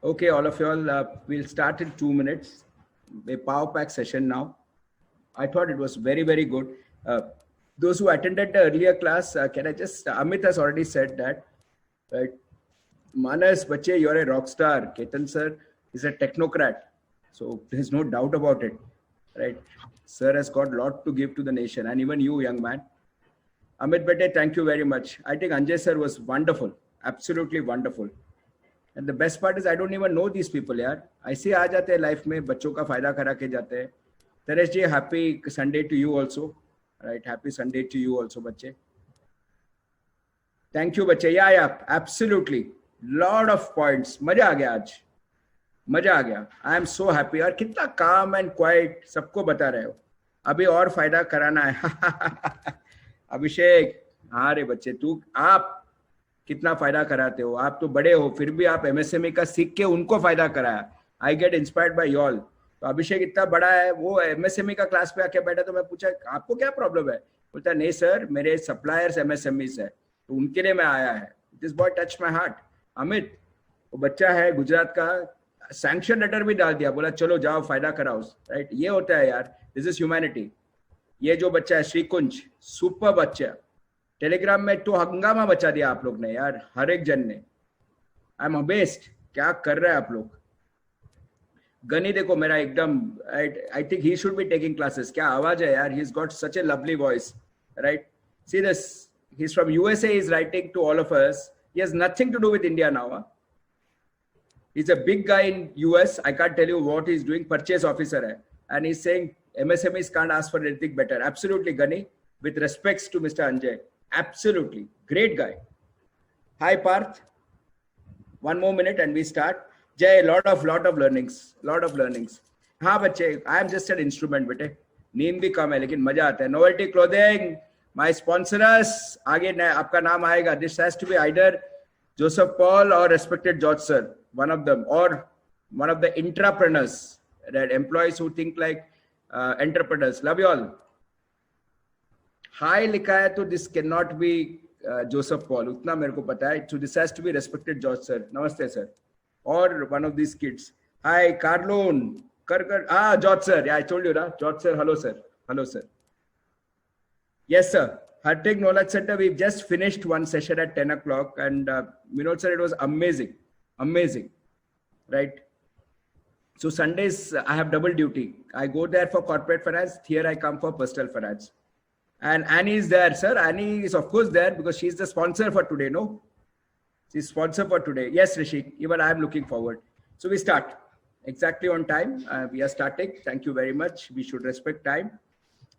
Okay, all of you all, we'll start in 2 minutes. A power pack session now. I thought it was very, very good. Those who attended the earlier class, can I just, Amit has already said that, right? Manas, Bache, you're a rock star. Ketan sir is a technocrat. So there's no doubt about it, right? Sir has got a lot to give to the nation, and even you, young man. Amit Bete, thank you very much. I think Anjay sir was wonderful, absolutely wonderful. And the best part is I don't even know these people, यार. ऐसे आ जाते हैं life में, बच्चों का फायदा करा के जाते हैं. Teresh ji, happy Sunday to you also, right? Happy Sunday to you also, बच्चे. Thank you, बच्चे. Yeah, absolutely. Lot of points. मजा आ गया आज. मजा आ गया. I am so happy. और कितना calm and quiet सबको बता रहे हो. अभी और फायदा कराना है. अभिषेक, हाँ रे बच्चे, आप कितना फायदा कराते हो. आप तो बड़े हो, फिर भी आप एमएसएमई का सीख के उनको फायदा कराया. I get inspired by y'all. तो अभिषेक इतना बड़ा है, वो एमएसएमई का क्लास पे आके बैठा, तो मैं पूछा आपको क्या प्रॉब्लम है. बोलता नहीं सर, मेरे सप्लायर्स एमएसएमई है, तो उनके लिए मैं आया है. This boy touch my heart. Amit, वो बच्चा है गुजरात का, सैंक्शन लेटर भी डाल दिया, बोला चलो जाओ फायदा कराओ. राइट, ये होता है यार, दिस इज ह्यूमैनिटी. ये जो बच्चा है श्रीकुंज, सुपर बच्चा. टेलीग्राम में तो हंगामा बचा दिया आप लोग ने यार, हर एक जन ने. आई एम अबेस्ड, क्या कर रहे हैं आप लोग. गनी देखो मेरा एकदम, I think he should be taking classes. क्या आवाज है यार, he is got such a lovely voice, right. See this, he is from USA, he is writing to all of us. He has nothing to do with India now. He is a big guy in US. I can't tell you what he is doing. Purchase officer है, and he is saying MSMEs can't ask for anything better. Absolutely, Gani, with respects to Mr. Anjay. Absolutely. Great guy. Hi, Parth. One more minute and we start. Jay, lot of learnings. Lot of learnings. हाँ बच्चे, I am just an instrument बेटे. नींद भी कम है लेकिन मजा आता है. Novelty Clothing, my sponsors. आगे आपका नाम आएगा. This has to be either Joseph Paul or respected George sir. One of them, or one of the intrapreneurs, that employees who think like entrepreneurs. Love you all. Hi लिखा है तो this cannot be Joseph Paul, उतना मेरे को पता है. So this has to be respected George sir. Namaste sir. Or one of these kids. Hi Carlon. George sir. Yeah, I told you, George sir. Hello sir. Hello sir. Yes sir. Harteg Knowledge Center. We've just finished one session at 10 o'clock, and Vinod sir, it was amazing. Amazing. Right. So Sundays I have double duty. I go there for corporate finance. Here I come for personal finance. And Annie is there, sir. Annie is of course there because she's the sponsor for today. No, she's sponsor for today. Yes, Rishi. Even I am looking forward. So we start exactly on time. We are starting. Thank you very much. We should respect time.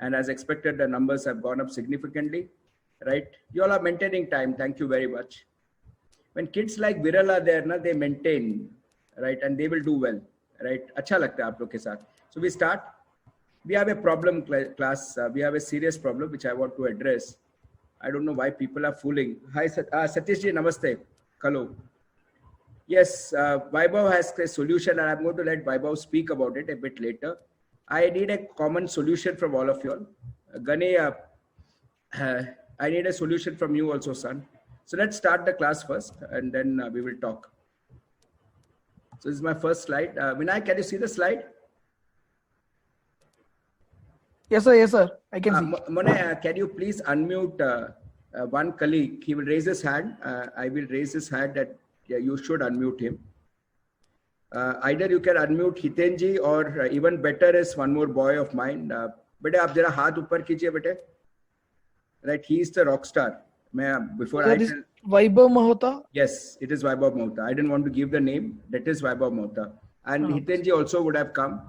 And as expected, the numbers have gone up significantly. Right? You all are maintaining time. Thank you very much. When kids like Viral are there, na, they maintain, right, and they will do well. Right? अच्छा लगता है आप लोग के साथ. So we start. We have a problem, class. We have a serious problem which I want to address. I don't know why people are fooling. Hi, Satish ji, namaste. Hello. Yes, Vaibhav has a solution, and I'm going to let Vaibhav speak about it a bit later. I need a common solution from all of you all. Gane, I need a solution from you also, son. So let's start the class first, and then we will talk. So this is my first slide. Vinay, can you see the slide? Yes, sir. Yes, sir. I can see. Mone, can you please unmute one colleague? He will raise his hand. I will raise his hand that you should unmute him. Either you can unmute Hitenji, or even better is one more boy of mine. Bete, aap jara haath upar kijiye, bete. Right, he is the rock star. Before I tell, Vaibhav Mahota? Yes, it is Vaibhav Mahota. I didn't want to give the name. That is Vaibhav Mahota. And Hitenji also would have come.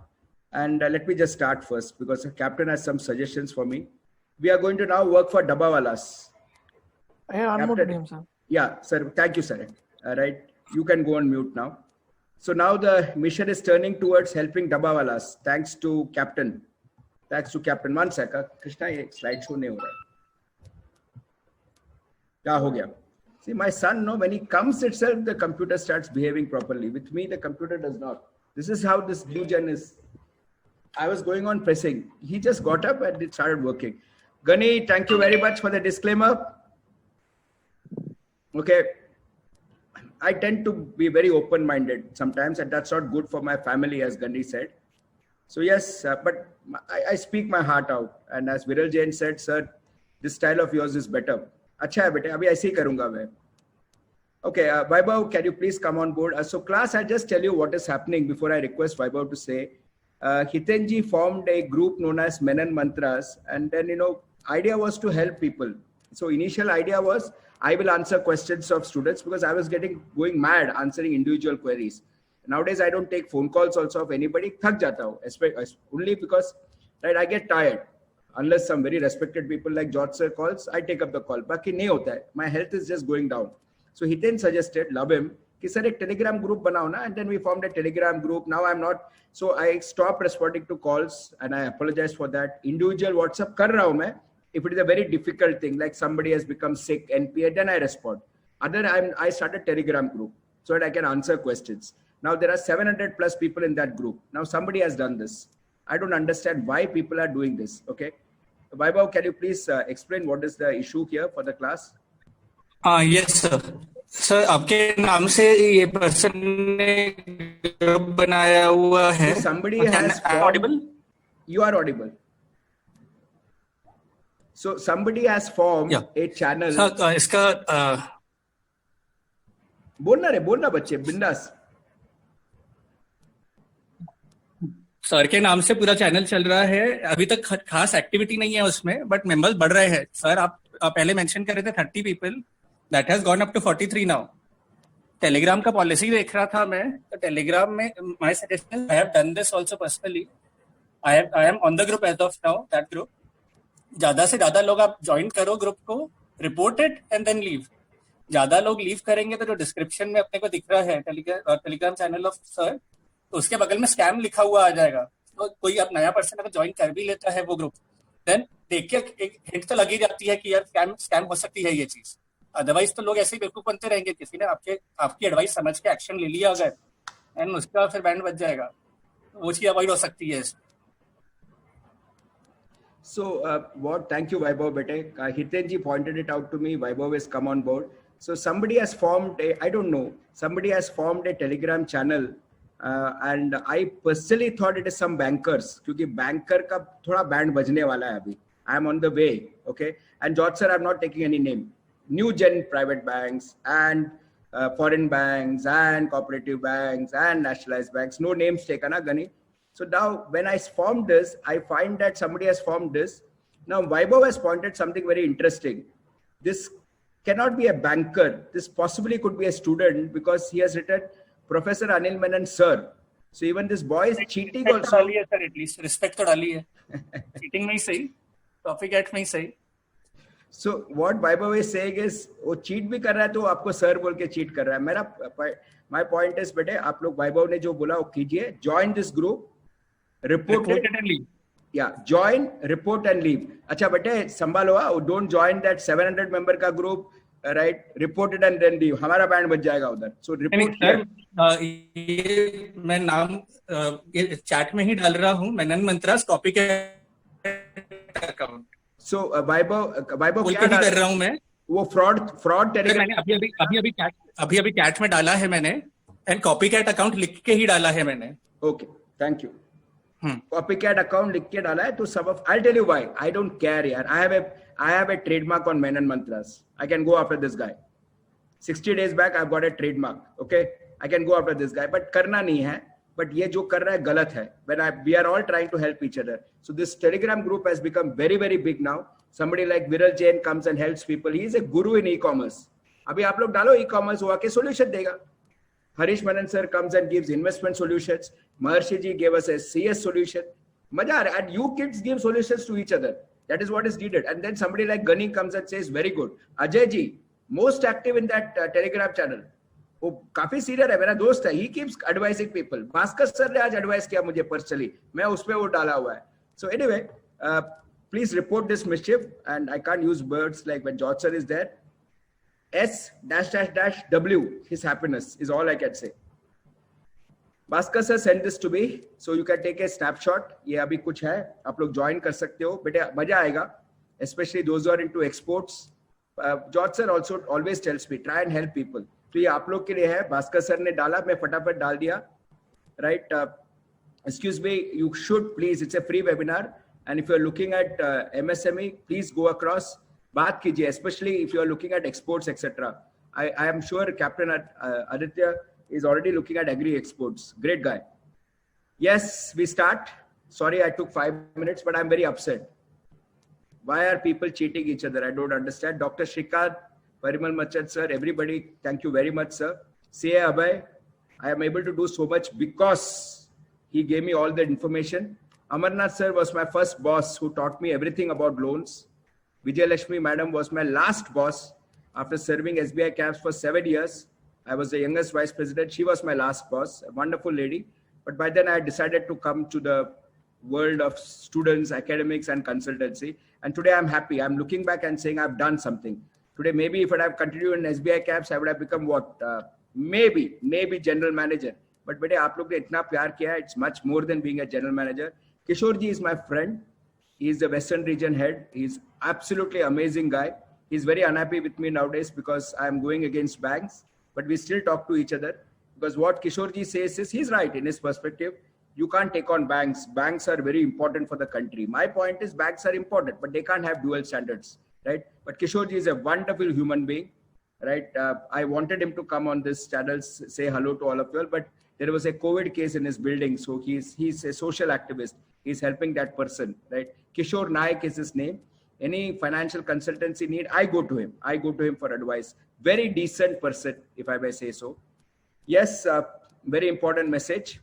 And let me just start first because the captain has some suggestions for me. We are going to now work for Dabbawalas. I have unmuted him, sir. Yeah, sir. Thank you, sir. Right. You can go on mute now. So now the mission is turning towards helping Dabbawalas. Thanks to captain. Thanks to captain. One second. Krishna, ये slide show नहीं हो रहा है. क्या हो गया? See, my son, no, when he comes itself, the computer starts behaving properly. With me, the computer does not. This is how this new gen is. I was going on pressing. He just got up and it started working. Gani, thank you very much for the disclaimer. Okay. I tend to be very open-minded sometimes, and that's not good for my family, as Gandhi said. So yes, but I speak my heart out, and as Viral Jain said, sir, this style of yours is better. अच्छा है बेटे, अभी ऐसे ही करूँगा मैं. Okay, Vaibhav, can you please come on board? So class, I'll just tell you what is happening before I request Vaibhav to say. Hitenji formed a group known as Menon Mantras, and then, idea was to help people. So initial idea was, I will answer questions of students because I was going mad answering individual queries. Nowadays, I don't take phone calls also of anybody. Thak jata hu, only because, right, I get tired. Unless some very respected people like George sir calls, I take up the call. Baki nahi hota hai. My health is just going down. So he then suggested, love him, कि sir एक Telegram group बनाओ ना, and then we formed a Telegram group. Now I'm not, so I stopped responding to calls, and I apologize for that. Individual WhatsApp कर रहा हूँ मैं. If it is a very difficult thing, like somebody has become sick, NPA, then I respond. I started Telegram group so that I can answer questions. Now there are 700 plus people in that group. Now somebody has done this. I don't understand why people are doing this. Okay, Vaibhav, can you please explain what is the issue here for the class? Yes, sir. Sir आपके नाम से ये person ने group बनाया हुआ है. Somebody has audible? You are audible. So somebody has formed a channel. Sir इसका बोलना बच्चे बिंदास. सर के नाम से पूरा चैनल चल रहा है. अभी तक खास एक्टिविटी नहीं है उसमें, बट मेंबर्स बढ़ रहे हैं. सर आप पहले मेंशन कर रहे थे 30 people. That has gone up to 43 now. Telegram का पॉलिसी देख रहा था मैं. तो टेलीग्राम में my suggestion, I have done this also personally. I am on the group as of now, that group. ज्यादा से ज्यादा लोग आप ज्वाइन करो ग्रुप को, report it and then leave. ज्यादा लोग लीव करेंगे तो जो डिस्क्रिप्शन में अपने को दिख रहा है टेलीग्राम चैनल ऑफ सर, तो उसके बगल में स्कैम लिखा हुआ आ जाएगा. तो कोई अब नया पर्सन अगर ज्वाइन कर भी लेता है वो ग्रुप, देन देख के एक हिंट तो लगी जाती है कि यार स्कैम हो सकती है ये चीज. अदरवाइज तो लोग ऐसे ही बेवकूफ बनते रहेंगे. किसी ने आपकी एडवाइस समझ के एक्शन ले लिया अगर, एंड उसके बाद फिर बैंड बच जाएगा. वो चीज अवॉइड हो सकती है. So thank you Vaibhav bete. Hitenji pointed it out to me. Vaibhav has come on board. So somebody has formed somebody has formed a Telegram channel, and I personally thought it is some bankers, क्योंकि banker का थोड़ा band बजने वाला है अभी. I am on the way, okay. And George sir, I am not taking any name. New gen private banks and foreign banks and cooperative banks and nationalized banks. No names taken, Gani. So now when I formed this, I find that somebody has formed this. Now Vaibhav has pointed something very interesting. This cannot be a banker. This possibly could be a student because he has written Professor Anil Menon sir. So even this boy is cheating also. Sir, at least respect to dali hai. Cheating में ही सही, copycat में ही सही. So what Vaibhav is saying is, वो cheat भी कर रहा है तो आपको sir बोल के cheat कर रहा है. My point is बेटे, आप लोग Vaibhav ने जो बोला वो कीजिए. Join this group. Report it and leave. Yeah, join, report and leave. अच्छा बेटे संभालो, don't join that 700 member का group, right? Report it and then leave. हमारा बैंड बच जाएगा उधर. So report here. ये मैं नाम ये चैट में ही डाल रहा हूँ. Menon mantras topic account. So Vaibhav क्या कर रहा हूँ मैं? वो fraud टेलीग्राम मैंने अभी चैट में डाला है मैंने, एंड कॉपीकैट अकाउंट लिख के ही डाला है मैंने. Okay, thank you. Copycat account लिख के डाला है तो सब I'll tell you why. I don't care यार. I have a trademark on Menon Mantras. I can go after this guy. 60 days back I've got a trademark. Okay, I can go after this guy. But करना नहीं है. But ये जो कर रहा है गलत है. We are all trying to help each other. So this Telegram group has become very very big now. Somebody like Viral Jain comes and helps people. He is a guru in e-commerce. अभी आप लोग डालो e-commerce, वो आके solution देगा. Harish Menon sir comes and gives investment solutions. Maharshi ji gave us a CS solution. Maja, and you kids give solutions to each other. That is what is needed. And then somebody like Gani comes and says, very good. Ajay ji, most active in that Telegram channel. वो काफी senior है, मेरा दोस्त है. He keeps advising people. Bhaskar sir ने आज advice किया मुझे personally. मैं उसपे वो डाला हुआ है. So anyway, please report this mischief. And I can't use words like when George sir is there. S-W, his happiness is all I can say. Bhaskar sir sent this to me, so you can take a snapshot. ये अभी कुछ है, आप लोग join कर सकते हो. बेटे मजा आएगा, especially those who are into exports. George sir also always tells me, try and help people. तो ये आप लोग के लिए है. भास्कर सर ने डाला, मैं फटाफट डाल दिया. Right? Excuse me, you should please, it's a free webinar. And if you're looking at MSME, please go across. Baat kijiye, especially if you're looking at exports, etc. I am sure Captain Aditya is already looking at agri exports. Great guy. Yes, we start. Sorry, I took 5 minutes, but I'm very upset. Why are people cheating each other? I don't understand. Dr. Shrikant, Parimal Machad sir, everybody, thank you very much, sir. CA Abhay, I am able to do so much because he gave me all the information. Amarnath sir was my first boss who taught me everything about loans. Vijay Lakshmi madam was my last boss after serving SBI CAPS for 7 years. I was the youngest vice president. She was my last boss, a wonderful lady. But by then I decided to come to the world of students, academics and consultancy. And today I'm happy. I'm looking back and saying I've done something. Today, maybe if I had continued in SBI CAPS, I would have become what? Maybe general manager. But bete, aap log ne itna pyar kiya, it's much more than being a general manager. Kishore ji is my friend. He is the Western region head. He's absolutely amazing guy. He's very unhappy with me nowadays because I'm going against banks. But we still talk to each other. Because what Kishore ji says is, he's right in his perspective. You can't take on banks. Banks are very important for the country. My point is banks are important, but they can't have dual standards, right? But Kishore ji is a wonderful human being, right? I wanted him to come on this channel, say hello to all of you all, but there was a COVID case in his building. So he's a social activist. He's helping that person, right? Kishore Naik is his name. Any financial consultancy need, I go to him. I go to him for advice. Very decent person, if I may say so. Yes, very important message.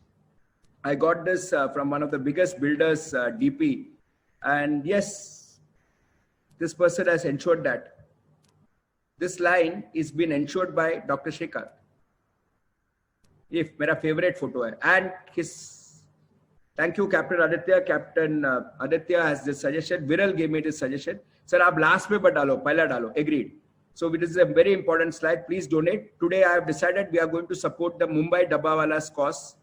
I got this from one of the biggest builders, DP. And yes, this person has ensured that. This line is been ensured by Dr. Shrikant. If my favorite photo hai. And his, thank you, Captain Aditya. Captain Aditya has this suggestion. Viral gave me this suggestion. Sir, aap last mein but dalo, pehla dalo. Agreed. So this is a very important slide. Please donate. Today I have decided we are going to support the Mumbai Dabbawala's cause.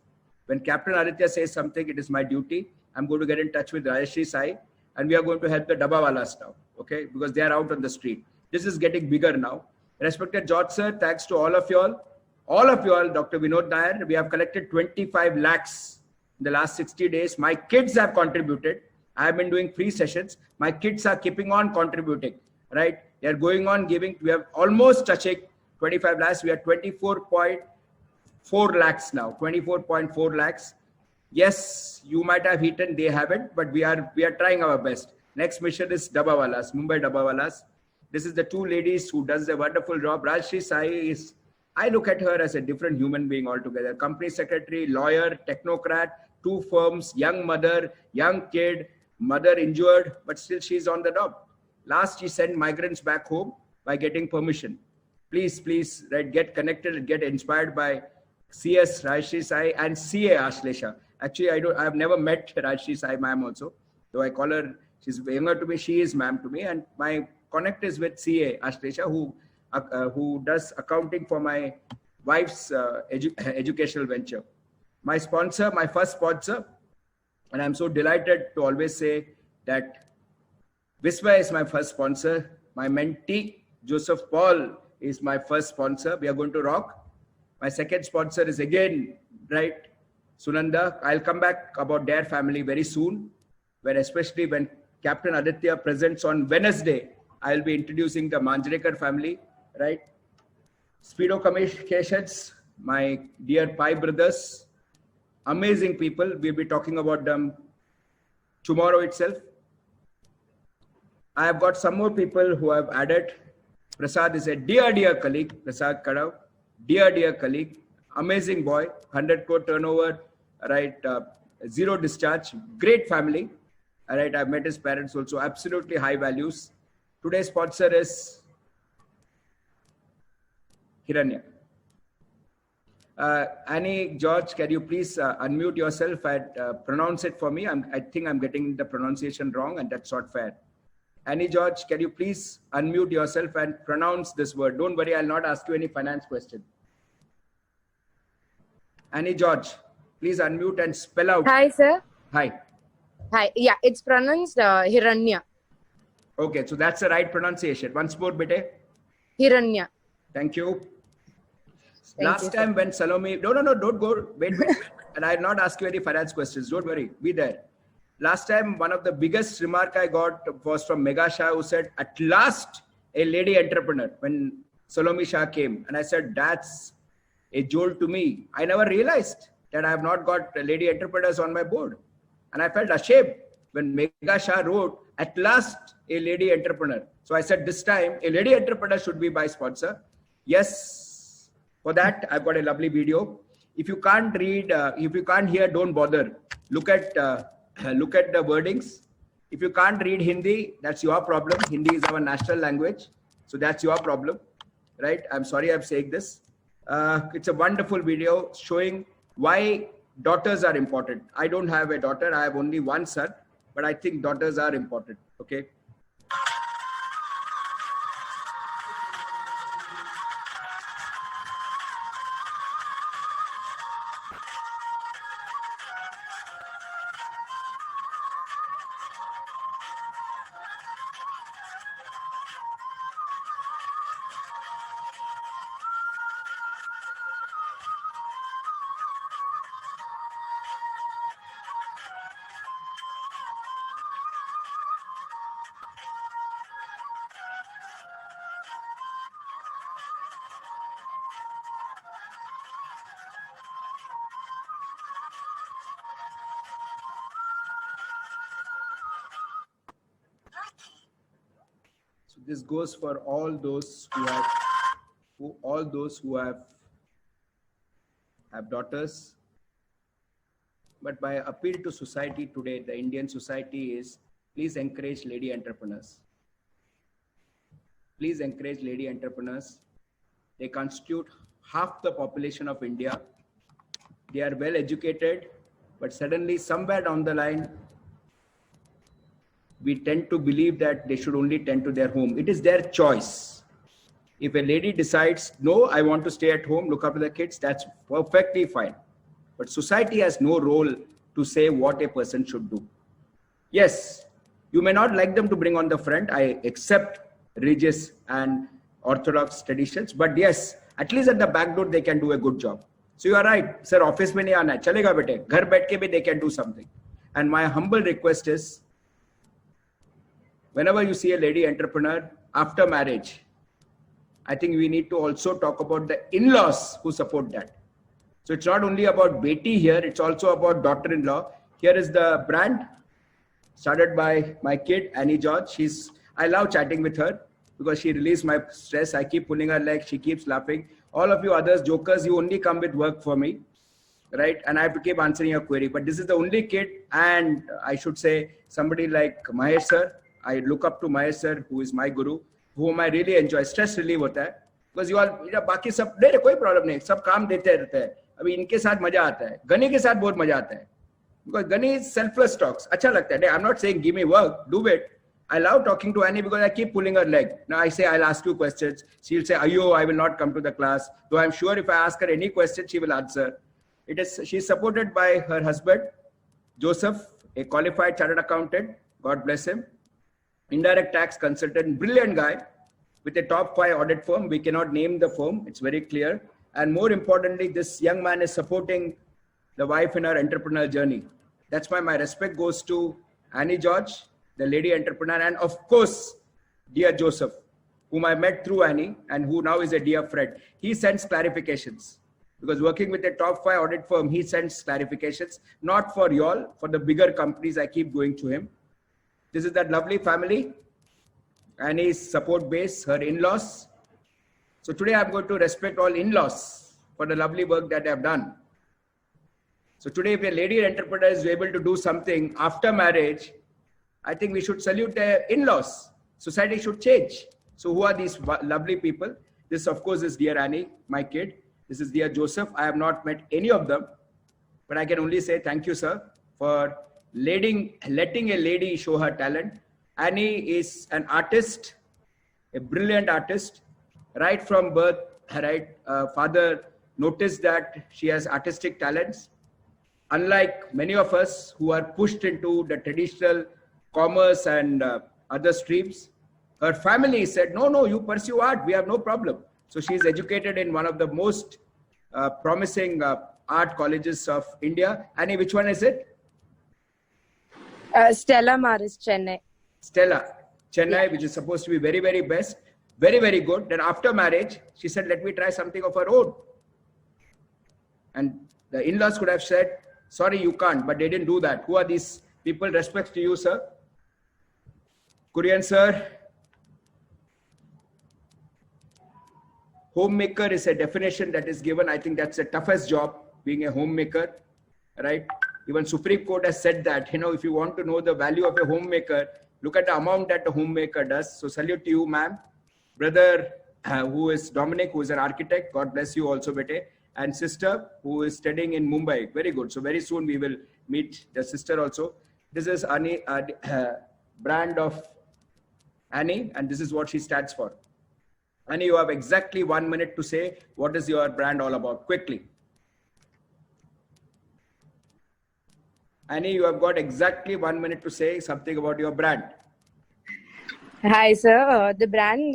When Captain Aditya says something, it is my duty. I'm going to get in touch with Rajeshri Sai and we are going to help the Dabbawalas now, okay? Because they are out on the street. This is getting bigger now. Respected George sir, thanks to all of you all, Dr. Vinod Nair. We have collected 25 lakhs in the last 60 days. My kids have contributed. I have been doing free sessions. My kids are keeping on contributing, right? They are going on giving. We have almost touching 25 lakhs. We are 24.4 lakhs now, 24.4 lakhs. Yes, you might have eaten, they haven't, but we are trying our best. Next mission is Dabbawalas, Mumbai Dabbawalas. This is the two ladies who does a wonderful job. Rajeshri Sai is, I look at her as a different human being altogether. Company secretary, lawyer, technocrat, 2 firms, young mother, young kid, mother injured, but still she's on the job. Last, she sent migrants back home by getting permission. Please, right, get connected, get inspired by CS Rajeshri Sai and CA Ashlesha. Actually, I have never met Rajeshri Sai ma'am also. Though I call her, she's younger to me, she is ma'am to me. And my connect is with CA Ashlesha, who does accounting for my wife's educational venture. My sponsor, my first sponsor, and I'm so delighted to always say that Visva is my first sponsor. My mentee, Joseph Paul, is my first sponsor. We are going to rock. My second sponsor is again, right, Sunanda. I'll come back about their family very soon, where especially when Captain Aditya presents on Wednesday, I'll be introducing the Manjrekar family, right? Speedo Communications, my dear Pi brothers, amazing people. We'll be talking about them tomorrow itself. I have got some more people who have added. Prasad is a dear colleague, Prasad Kadav. Dear colleague, amazing boy, 100 crore turnover, right? 0 discharge, great family. All right, I've met his parents also, absolutely high values. Today's sponsor is Hiranya. Annie, George, can you please unmute yourself and pronounce it for me? I think I'm getting the pronunciation wrong and that's not fair. Annie, George, can you please unmute yourself and pronounce this word? Don't worry, I'll not ask you any finance question. Annie, George, please unmute and spell out. Hi, sir. Hi. Hi. Yeah, it's pronounced Hiranya. Okay, so that's the right pronunciation. Once more, bete. Hiranya. Thank you. Last time when Salome, no, don't go, wait. And I'll not ask you any finance questions. Don't worry, be there. Last time, one of the biggest remark I got was from Megha Shah, who said, at last, a lady entrepreneur, when Salome Shah came. And I said, that's a jolt to me. I never realized that I have not got lady entrepreneurs on my board. And I felt ashamed when Megha Shah wrote, at last, a lady entrepreneur. So I said, this time, a lady entrepreneur should be my sponsor. Yes, for that, I've got a lovely video. If you can't read, if you can't hear, don't bother. Look at the wordings. If you can't read Hindi, that's your problem. Hindi is our national language. So that's your problem, right? I'm sorry I'm saying this. It's a wonderful video showing why daughters are important. I don't have a daughter. I have only one son, but I think daughters are important, okay? This goes for all those who have daughters. But my appeal to society today, the Indian society, is please encourage lady entrepreneurs. Please encourage lady entrepreneurs. They constitute half the population of India. They are well educated, but suddenly somewhere down the line, we tend to believe that they should only tend to their home. It is their choice. If a lady decides, no, I want to stay at home, look after the kids, that's perfectly fine. But society has no role to say what a person should do. Yes, you may not like them to bring on the front. I accept religious and orthodox traditions, but yes, at least at the back door, they can do a good job. So you are right, sir, office mein nahi aana hai, chalega bete, ghar baith ke bhi they can do something. And my humble request is, whenever you see a lady entrepreneur after marriage, I think we need to also talk about the in-laws who support that. So it's not only about Beti here, it's also about daughter-in-law. Here is the brand started by my kid, Annie George. I love chatting with her because she relieves my stress. I keep pulling her leg, she keeps laughing. All of you others, jokers, you only come with work for me, right? And I have to keep answering your query. But this is the only kid, and I should say somebody like Mahesh sir. I look up to Mahesh sir, who is my guru, whom I really enjoy. Stress relief hota hai. Because you all, बाकी सब नहीं, कोई problem नहीं, सब काम देते रहते हैं. अभी इनके साथ मजा आता है, गनी के साथ बहुत मजा आता है. Because Gani is selfless talks. अच्छा लगता है. I'm not saying give me work, do it. I love talking to Annie because I keep pulling her leg. Now I say, I'll ask you questions. She'll say, Ayo, I will not come to the class. Though I'm sure if I ask her any question, she will answer. She's supported by her husband, Joseph, a qualified chartered accountant. God bless him. Indirect tax consultant, brilliant guy with a top 5 audit firm. We cannot name the firm. It's very clear. And more importantly, this young man is supporting the wife in her entrepreneurial journey. That's why my respect goes to Annie George, the lady entrepreneur, and of course, dear Joseph, whom I met through Annie and who now is a dear friend. He sends clarifications because working with a top 5 audit firm, he sends clarifications, not for y'all, for the bigger companies. I keep going to him. This is that lovely family, Annie's support base, her in-laws. So today I'm going to respect all in-laws for the lovely work that they have done. So today, if a lady entrepreneur is able to do something after marriage, I think we should salute their in-laws. Society should change. So who are these lovely people? This, of course, is dear Annie, my kid. This is dear Joseph. I have not met any of them, but I can only say thank you, sir, for letting a lady show her talent. Annie is an artist, a brilliant artist, right from birth. Right, father noticed that she has artistic talents. Unlike many of us who are pushed into the traditional commerce and other streams, her family said, no, you pursue art. We have no problem. So she is educated in one of the most promising art colleges of India. Annie, which one is it? Stella Maris, Chennai. Stella, Chennai, which is supposed to be very, very best. Very, very good. Then after marriage, she said, let me try something of her own. And the in-laws could have said, sorry, you can't, but they didn't do that. Who are these people? Respect to you, sir. Kurian, sir. Homemaker is a definition that is given. I think that's the toughest job, being a homemaker, right? Even Supreme Court has said that, if you want to know the value of a homemaker, look at the amount that the homemaker does. So salute to you, ma'am. Brother, who is Dominic, who is an architect. God bless you also, bete. And sister, who is studying in Mumbai. Very good. So very soon we will meet the sister also. This is Annie, brand of Annie, and this is what she stands for. Annie, you have exactly 1 minute to say what is your brand all about. Quickly. Annie, you have got exactly 1 minute to say something about your brand. Hi, sir. The brand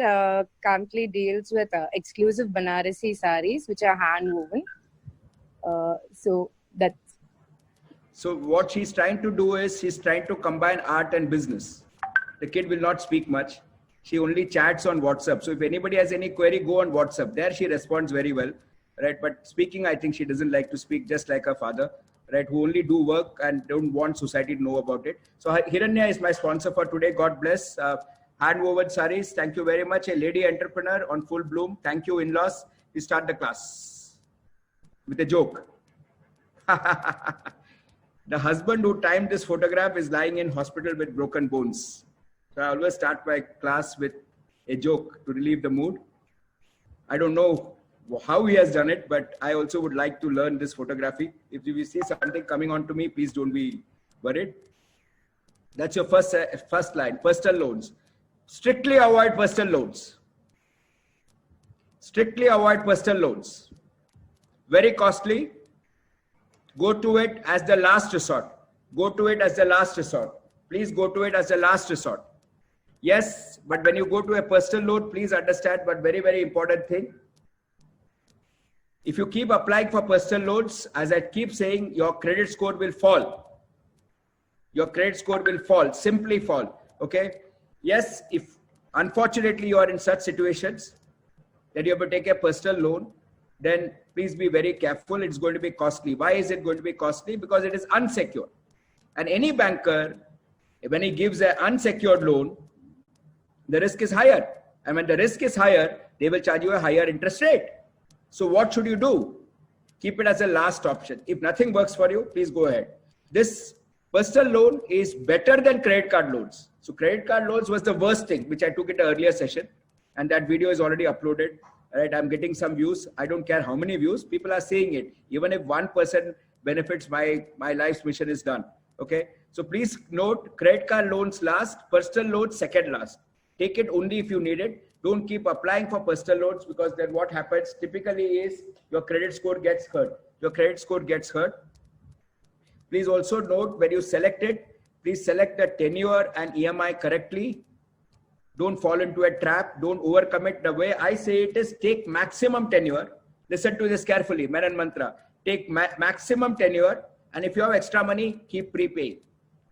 currently deals with exclusive Banarasi saris, which are hand woven. So what she's trying to do is she's trying to combine art and business. The kid will not speak much. She only chats on WhatsApp. So if anybody has any query, go on WhatsApp. There she responds very well, right? But speaking, I think she doesn't like to speak, just like her father, right? Who only do work and don't want society to know about it. So Hiranya is my sponsor for today. God bless. Hand-woven saris. Thank you very much. A lady entrepreneur on full bloom. Thank you, in-laws. We start the class with a joke. The husband who timed this photograph is lying in hospital with broken bones. So I always start my class with a joke to relieve the mood. I don't know how he has done it, but I also would like to learn this photography. If you see something coming on to me, please don't be worried. That's your first line, personal loans. Strictly avoid personal loans. Strictly avoid personal loans. Very costly. Go to it as the last resort. Go to it as the last resort. Please go to it as the last resort. Yes, but when you go to a personal loan, please understand one very, very important thing. If you keep applying for personal loans, as I keep saying, your credit score will fall. Your credit score will fall, simply fall. Okay. Yes, if unfortunately you are in such situations that you have to take a personal loan, then please be very careful. It's going to be costly. Why is it going to be costly? Because it is unsecured. And any banker, when he gives an unsecured loan, the risk is higher. And when the risk is higher, they will charge you a higher interest rate. So what should you do? Keep it as a last option. If nothing works for you, please go ahead. This personal loan is better than credit card loans. So credit card loans was the worst thing, which I took in the earlier session. And that video is already uploaded. Right? I'm getting some views. I don't care how many views. People are saying it. Even if 1% benefits, my life's mission is done. Okay. So please note, credit card loans last, personal loans second last. Take it only if you need it. Don't keep applying for personal loans, because then what happens typically is your credit score gets hurt. Your credit score gets hurt. Please also note, when you select it, please select the tenure and EMI correctly. Don't fall into a trap. Don't overcommit. The way I say it is, take maximum tenure. Listen to this carefully. Menon mantra. Take maximum tenure. And if you have extra money, keep prepaying.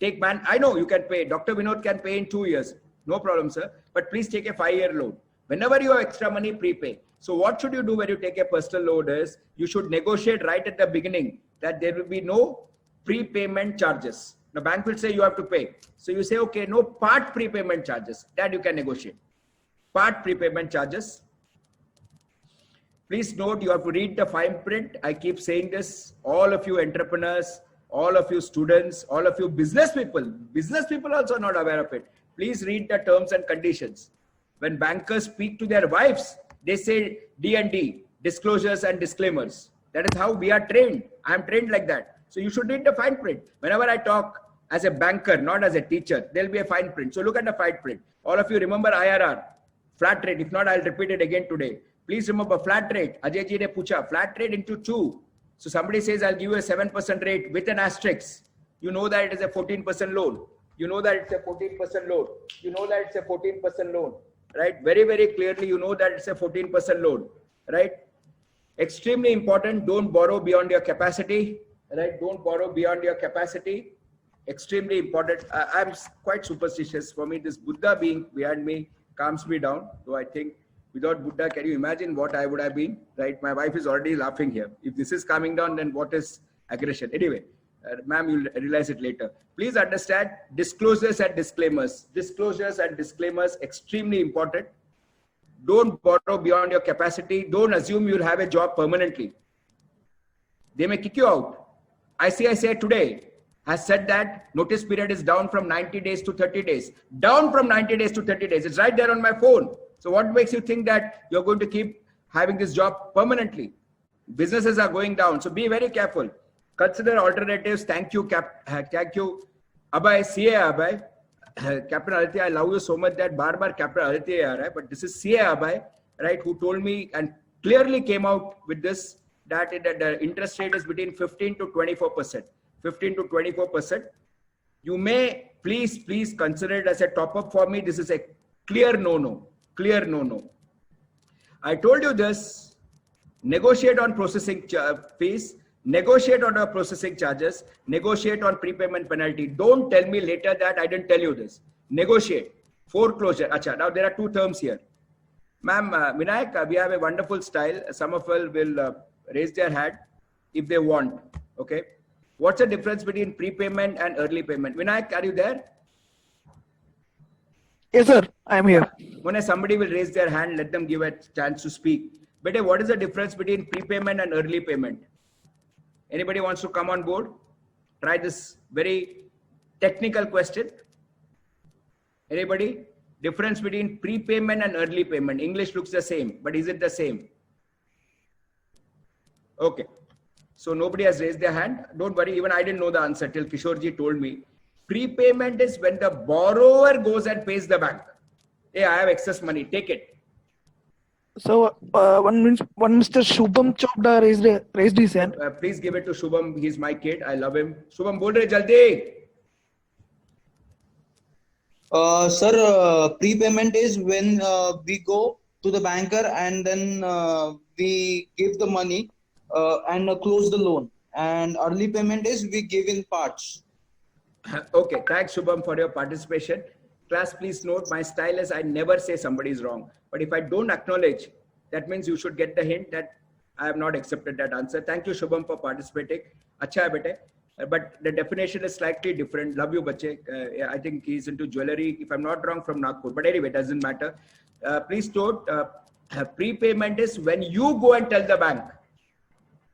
I know you can pay. Dr. Vinod can pay in 2 years. No problem, sir. But please take a 5-year loan. Whenever you have extra money, prepay. So what should you do when you take a personal loan is, you should negotiate right at the beginning that there will be no prepayment charges. The bank will say you have to pay. So you say, okay, no part prepayment charges. That you can negotiate. Part prepayment charges. Please note, you have to read the fine print. I keep saying this. All of you entrepreneurs, all of you students, all of you business people also are not aware of it. Please read the terms and conditions. When bankers speak to their wives, they say D&D, disclosures and disclaimers. That is how we are trained. I am trained like that. So you should read the fine print. Whenever I talk as a banker, not as a teacher, there will be a fine print. So look at the fine print. All of you remember IRR, flat rate. If not, I'll repeat it again today. Please remember flat rate. Ajay ji ne pucha, flat rate into 2. So somebody says, I'll give you a 7% rate with an asterisk. You know that it is a 14% loan. You know that it's a 14% loan. You know that it's a 14% loan. Right? Very, very clearly, you know that it's a 14% loan. Right? Extremely important. Don't borrow beyond your capacity. Right? Don't borrow beyond your capacity. Extremely important. I'm quite superstitious. For me, this Buddha being behind me calms me down. So I think without Buddha, can you imagine what I would have been? Right? My wife is already laughing here. If this is calming down, then what is aggression? Anyway, ma'am, you'll realize it later. Please understand disclosures and disclaimers. Disclosures and disclaimers, extremely important. Don't borrow beyond your capacity. Don't assume you'll have a job permanently. They may kick you out. ICICI today has said that notice period is down from 90 days to 30 days. Down from 90 days to 30 days. It's right there on my phone. So what makes you think that you're going to keep having this job permanently? Businesses are going down. So be very careful. Consider alternatives. Thank you, thank you, Abhay, CA Abhay. Captain Aditya, I love you so much that bar Captain Aditya, but this is CA Abhay, right, who told me and clearly came out with this, that the interest rate is between 15 to 24%. 15 to 24%. You may please consider it as a top up for me. This is a clear no-no. Clear no-no. I told you this. Negotiate on processing fees. Negotiate on our processing charges. Negotiate on prepayment penalty. Don't tell me later that I didn't tell you this. Negotiate. Foreclosure. Acha, now there are two terms here. Ma'am, Vinayak, we have a wonderful style. Some of you will raise their hand if they want. Okay. What's the difference between prepayment and early payment? Vinayak, are you there? Yes, sir. I am here. When somebody will raise their hand, let them give a chance to speak. But what is the difference between prepayment and early payment? Anybody wants to come on board? Try this very technical question. Anybody? Difference between prepayment and early payment. English looks the same, but is it the same? Okay. So nobody has raised their hand. Don't worry. Even I didn't know the answer till Kishorji told me. Prepayment is when the borrower goes and pays the bank. Hey, I have excess money. Take it. So one Mr. Shubham Chopda raised his hand. Please give it to Shubham. He's my kid. I love him. Shubham, bol rahe jaldi. Sir, prepayment is when we go to the banker and then we give the money and close the loan. And early payment is we give in parts. Okay, thanks Shubham for your participation. Class, please note my style is I never say somebody is wrong. But if I don't acknowledge, that means you should get the hint that I have not accepted that answer. Thank you Shubham for participating. Acha hai bete. But the definition is slightly different. Love you, bache. I think he's into jewelry, if I'm not wrong, from Nagpur. But anyway, it doesn't matter. Please note, prepayment is when you go and tell the bank,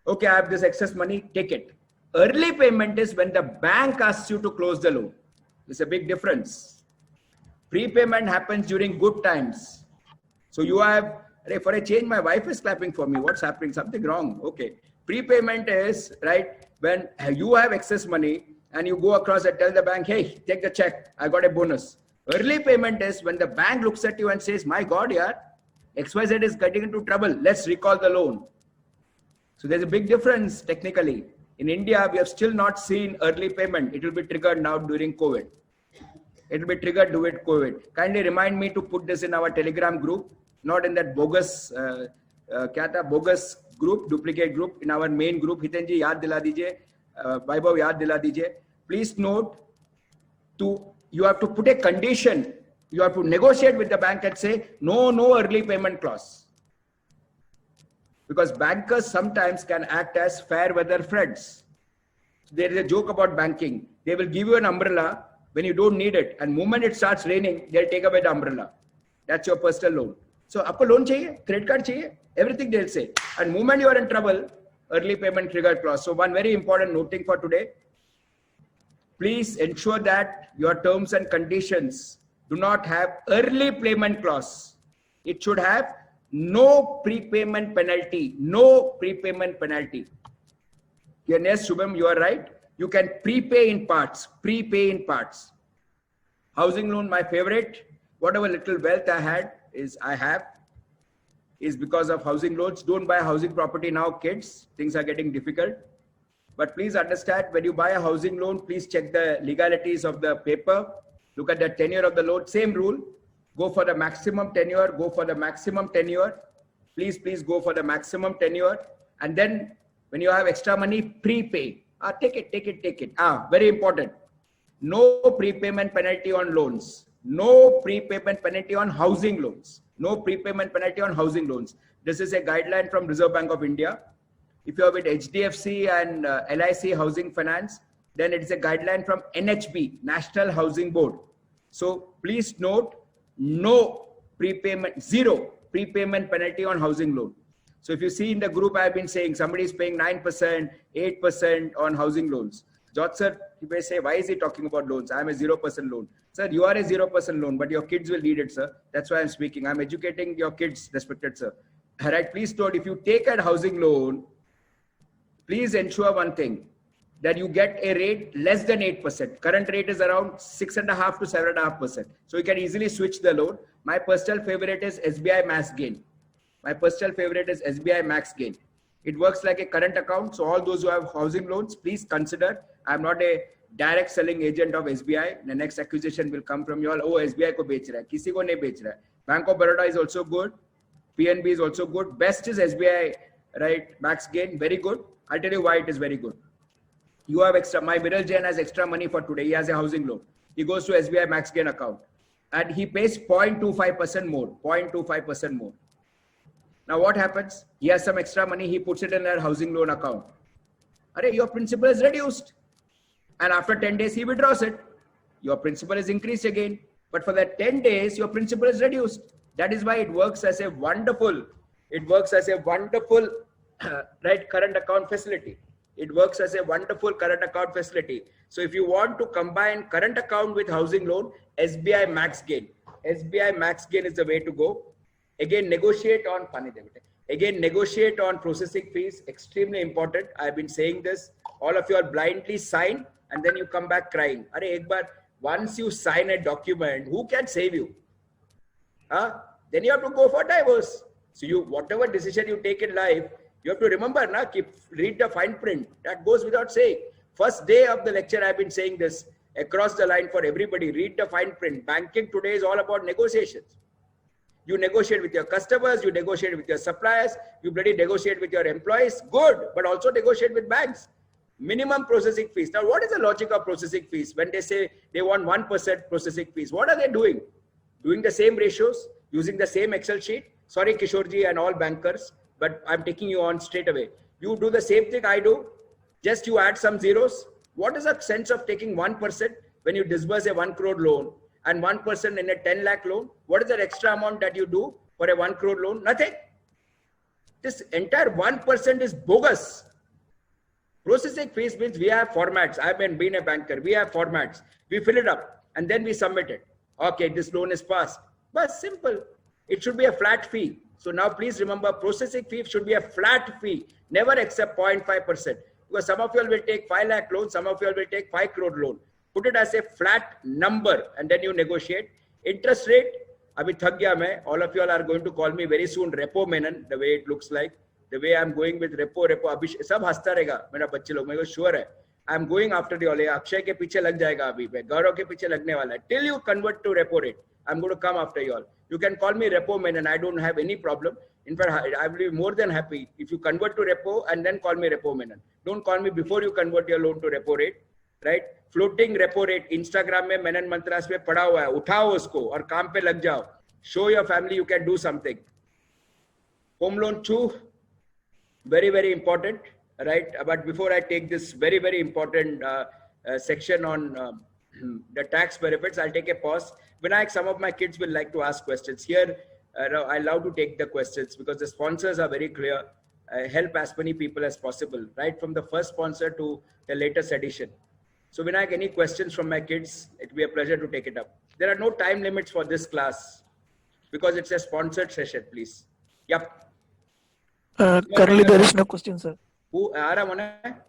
okay, I have this excess money, take it. Early payment is when the bank asks you to close the loan. There's a big difference. Prepayment happens during good times. So you have, for a change, my wife is clapping for me. What's happening? Something wrong. Okay. Prepayment is, right, when you have excess money and you go across and tell the bank, hey, take the check. I got a bonus. Early payment is when the bank looks at you and says, my God, yeah, XYZ is getting into trouble. Let's recall the loan. So there's a big difference technically. In India, we have still not seen early payment. It will be triggered now during COVID. It will be triggered during COVID. Kindly remind me to put this in our Telegram group, not in that bogus, bogus group, duplicate group, in our main group. Hitenji, yaad dila dijiye. Vaibhav, yaad dila dijiye. Please note, you have to put a condition. You have to negotiate with the bank and say, no early payment clause. Because bankers sometimes can act as fair weather friends. There is a joke about banking. They will give you an umbrella when you don't need it. And the moment it starts raining, they'll take away the umbrella. That's your personal loan. So, aapko loan chahiye, credit card chahiye, everything they'll say. And the moment you are in trouble, early payment trigger clause. So, one very important noting for today. Please ensure that your terms and conditions do not have early payment clause. It should have no prepayment penalty. No prepayment penalty. Yes, Shubham, you are right. You can prepay in parts. Prepay in parts. Housing loan, my favorite. Whatever little wealth I have is because of housing loans. Don't buy a housing property now, kids. Things are getting difficult. But please understand, when you buy a housing loan, please check the legalities of the paper. Look at the tenure of the loan. Same rule. Go for the maximum tenure. Go for the maximum tenure. please go for the maximum tenure. And then when you have extra money, prepay. Take it. Very important. No prepayment penalty on loans. No prepayment penalty on housing loans. No prepayment penalty on housing loans. This is a guideline from Reserve Bank of India. If you are with HDFC and LIC Housing Finance, then it is a guideline from NHB, National Housing Board. So please note, no prepayment, zero prepayment penalty on housing loan. So if you see in the group, I've been saying somebody is paying 9%, 8% on housing loans. George sir, you may say, why is he talking about loans? I'm a 0% loan. Sir, you are a 0% loan, but your kids will need it, sir. That's why I'm speaking. I'm educating your kids, respected sir. All right, please note, if you take a housing loan, please ensure one thing, that you get a rate less than 8%. Current rate is around 6.5 to 7.5%. So you can easily switch the loan. My personal favorite is SBI Max Gain. It works like a current account. So all those who have housing loans, please consider. I'm not a direct selling agent of SBI. The next acquisition will come from you all. Oh, SBI ko bech raha hai. Kisi ko nahi bech raha hai. Bank of Baroda is also good. PNB is also good. Best is SBI, right? Max Gain, very good. I'll tell you why it is very good. You have extra, my Viral Jain has extra money for today. He has a housing loan. He goes to SBI Max Gain account and he pays 0.25% more, 0.25% more. Now what happens? He has some extra money. He puts it in a housing loan account. Your principal is reduced. And after 10 days, he withdraws it. Your principal is increased again. But for that 10 days, your principal is reduced. That is why it works as a wonderful, right, current account facility. It works as a wonderful current account facility. So if you want to combine current account with housing loan, SBI Max Gain. SBI Max Gain is the way to go. Again, negotiate on processing fees. Extremely important. I've been saying this. All of you are blindly sign and then you come back crying. Once you sign a document, who can save you? Then you have to go for divorce. So whatever decision you take in life, you have to remember, read the fine print. That goes without saying. First day of the lecture, I've been saying this across the line for everybody. Read the fine print. Banking today is all about negotiations. You negotiate with your customers, you negotiate with your suppliers, you bloody negotiate with your employees. Good, but also negotiate with banks. Minimum processing fees. Now, what is the logic of processing fees? When they say they want 1% processing fees, what are they doing? Doing the same ratios, using the same Excel sheet? Sorry, Kishorji and all bankers, but I'm taking you on straight away. You do the same thing I do, just you add some zeros. What is the sense of taking 1% when you disburse a 1 crore loan and 1% in a 10 lakh loan? What is the extra amount that you do for a 1 crore loan? Nothing. This entire 1% is bogus. Processing fees means we have formats. I've been a banker. We have formats. We fill it up and then we submit it. Okay, this loan is passed. But simple. It should be a flat fee. So now please remember, processing fee should be a flat fee. Never accept 0.5%. Because some of you all will take 5 lakh loan, some of you all will take 5 crore loan. Put it as a flat number and then you negotiate. Interest rate, abhi thak gaya main. All of you all are going to call me very soon Repo Menon, the way it looks like. The way I'm going with repo, abhi sab hasta rahega. Mera bachche log, meko sure hai. I'm going after the all. Akshay ke piche lag jayega abhi. Gaurav ke piche lagne wala hai. Till you convert to repo rate, I'm going to come after you all. You can call me Repo Menon. I don't have any problem. In fact, I will be more than happy if you convert to repo and then call me Repo Menon. Don't call me before you convert your loan to repo rate, right? Floating repo rate. Instagram mein Menon Mantras mein pada hua hai. Uthao usko aur kaam pe lag jao. Show your family you can do something. Home loan 2, very, very important, right? But before I take this very, very important section on the tax benefits, I'll take a pause. Vinayak, some of my kids will like to ask questions. Here, I love to take the questions because the sponsors are very clear. Help as many people as possible, right? From the first sponsor to the latest edition. So Vinayak, any questions from my kids? It will be a pleasure to take it up. There are no time limits for this class because it's a sponsored session, please. Yep. Currently there is no question, sir. Who? Questions.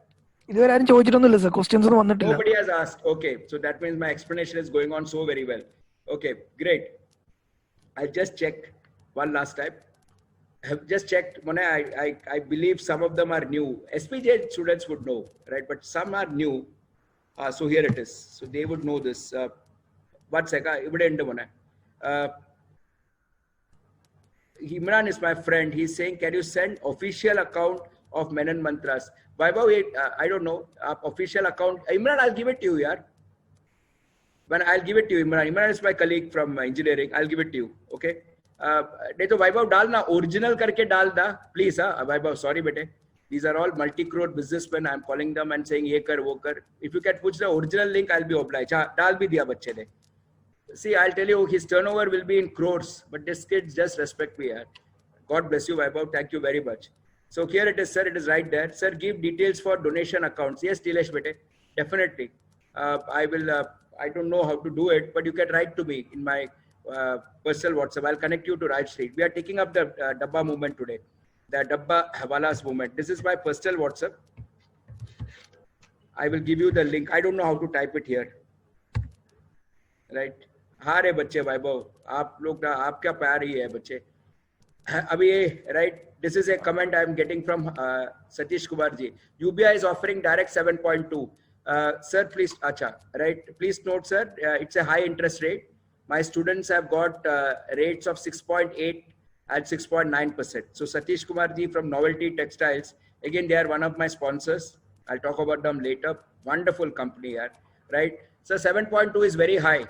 Nobody has asked. Okay, so that means my explanation is going on so very well. Okay, great. I just checked one last time. I have just checked. I believe some of them are new. SPJ students would know, right? But some are new. So here it is. So they would know this. One second. Imran is my friend. He's saying, can you send official account of Menon Mantras? Vaibhav, I don't know. Official account. Imran, I'll give it to you, yaar. When I'll give it to you, Imran. Imran is my colleague from engineering. I'll give it to you. Okay. नहीं तो Vaibhav डाल ना original करके डाल दा please हाँ Vaibhav sorry बेटे. These are all multi-crore businessmen. I'm calling them and saying ये कर वो कर. If you can put the original link, I'll be obliged. हाँ डाल भी दिया बच्चे ने. See, I'll tell you, his turnover will be in crores, but this kid just respect me. Yaar. God bless you, Vaibhav. Thank you very much. So here it is, sir. It is right there. Sir, give details for donation accounts. Yes, Tilesh bete, definitely. I will. I don't know how to do it, but you can write to me in my personal WhatsApp. I'll connect you to Raj Street. We are taking up the Dabba movement today, the Dabba Havalas movement. This is my personal WhatsApp. I will give you the link. I don't know how to type it here. Right. हाँ रे बच्चे वैभव आप लोग ना आपका प्यार ही है बच्चे अभी ये right this is a comment I am getting from Satish Kumar ji UBI is offering direct 7.2 sir please अच्छा right please note sir it's a high interest rate my students have got rates of 6.8 and 6.9%. So Satish Kumar ji from Novelty Textiles, again they are one of my sponsors. I'll talk about them later. Wonderful company here, right? So 7.2 is very high.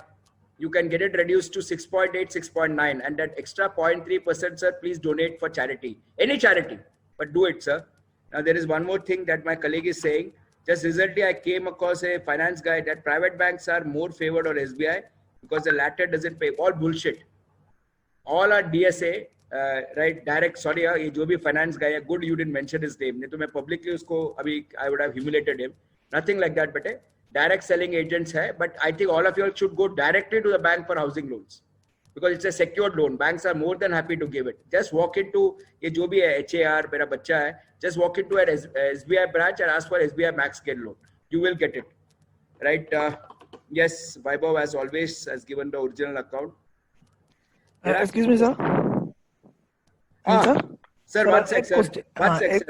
You can get it reduced to 6.8, 6.9, and that extra 0.3%, sir, please donate for charity. Any charity, but do it, sir. Now, there is one more thing that my colleague is saying. Just recently, I came across a finance guy that private banks are more favored on SBI because the latter doesn't pay. All bullshit. All are DSA, right? Direct, sorry, ये जो भी finance guy है, good you didn't mention his name. नहीं तो मैं publicly उसको अभी I would have humiliated him. Nothing like that, बेटे. Direct selling agents hai, but I think all of you all should go directly to the bank for housing loans because it's a secured loan. Banks are more than happy to give it. Just walk into ye jo bhi hai HAR mera bachcha hai, just walk into an SBI branch and ask for SBI max scale loan. You will get it, right? Yes, Vaibhav as always has given the original account. Excuse me, sir. Sir, one sec, sir.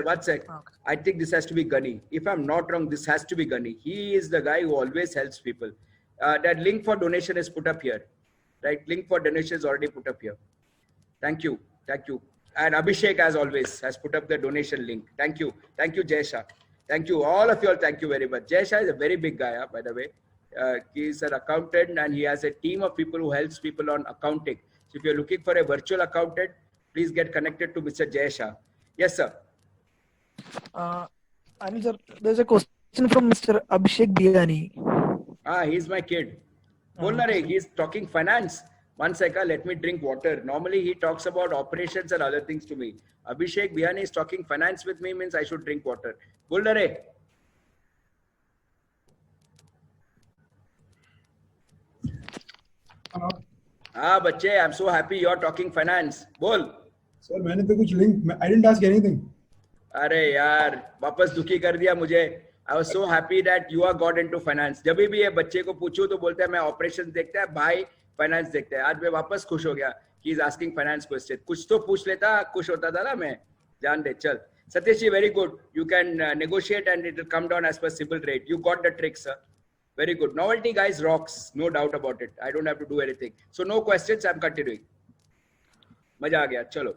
One sec. I think this has to be Gunny. If I'm not wrong, this has to be Gunny. He is the guy who always helps people. That link for donation is put up here. Right? Link for donation is already put up here. Thank you. Thank you. And Abhishek, as always, has put up the donation link. Thank you. Thank you, Jaysha. Thank you. All of you all, thank you very much. Jaysha is a very big guy, by the way. He is an accountant and he has a team of people who helps people on accounting. So if you're looking for a virtual accountant, please get connected to Mr. Jaysha. Yes, sir. Anil sir, there's a question from Mr. Abhishek Biani. He's my kid. He's talking finance. One second, let me drink water. Normally he talks about operations and other things to me. Abhishek Biani is talking finance with me means I should drink water. Bolnare. बच्चे, I'm so happy you're talking finance. बोल. Sir, मैंने तो कुछ link. I didn't ask anything. अरे यार, वापस दुखी कर दिया मुझे. I was so happy that you are got into finance. जब भी ये बच्चे को पूछूं तो बोलते हैं मैं operations देखता है, भाई finance देखता है. आज मैं वापस खुश हो गया. He is asking finance question. कुछ तो पूछ लेता, खुश होता था ना मैं. जान दे, चल. Satish ji, very good. You can negotiate and it will come down as per CIBIL rate. You got the trick, sir. Very good. Novelty guys rocks. No doubt about it. I don't have to do anything. So no questions. I'm continuing. मजा आ गया. चलो.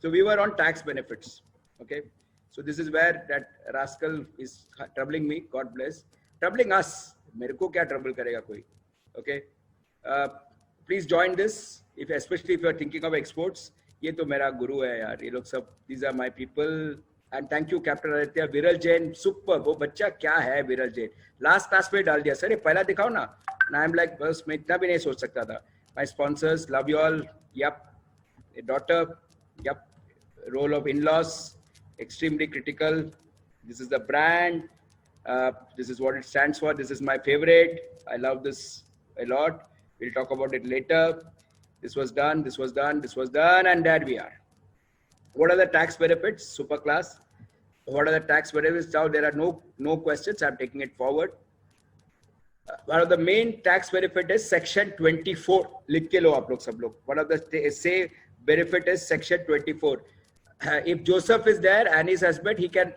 So we were on tax benefits. Okay. So this is where that rascal is troubling me. God bless. Troubling us. मेरे को क्या trouble करेगा कोई? Okay. Please join this. Especially if you are thinking of exports. ये तो मेरा गुरु है यार. ये लोग सब. These are my people. And thank you, Captain Aditya. Viral Jain, super. वो बच्चा क्या है Viral Jain? Last class पे डाल दिया. सर ये पहला दिखाओ ना. And I'm like, बस मैं इतना भी नहीं सोच सकता था. My sponsors, love you all. Yep. A daughter. Yep. Role of in-laws. Extremely critical. This is the brand. This is what it stands for. This is my favorite. I love this a lot. We'll talk about it later. This was done. This was done. This was done. And there we are. What are the tax benefits? Super class. What are the tax benefits? Now there are no questions. I'm taking it forward. One of the main tax benefit is Section 24. लिख के लो आप लोग सब लोग. One of the say benefit is Section 24. If Joseph is there and his husband, he can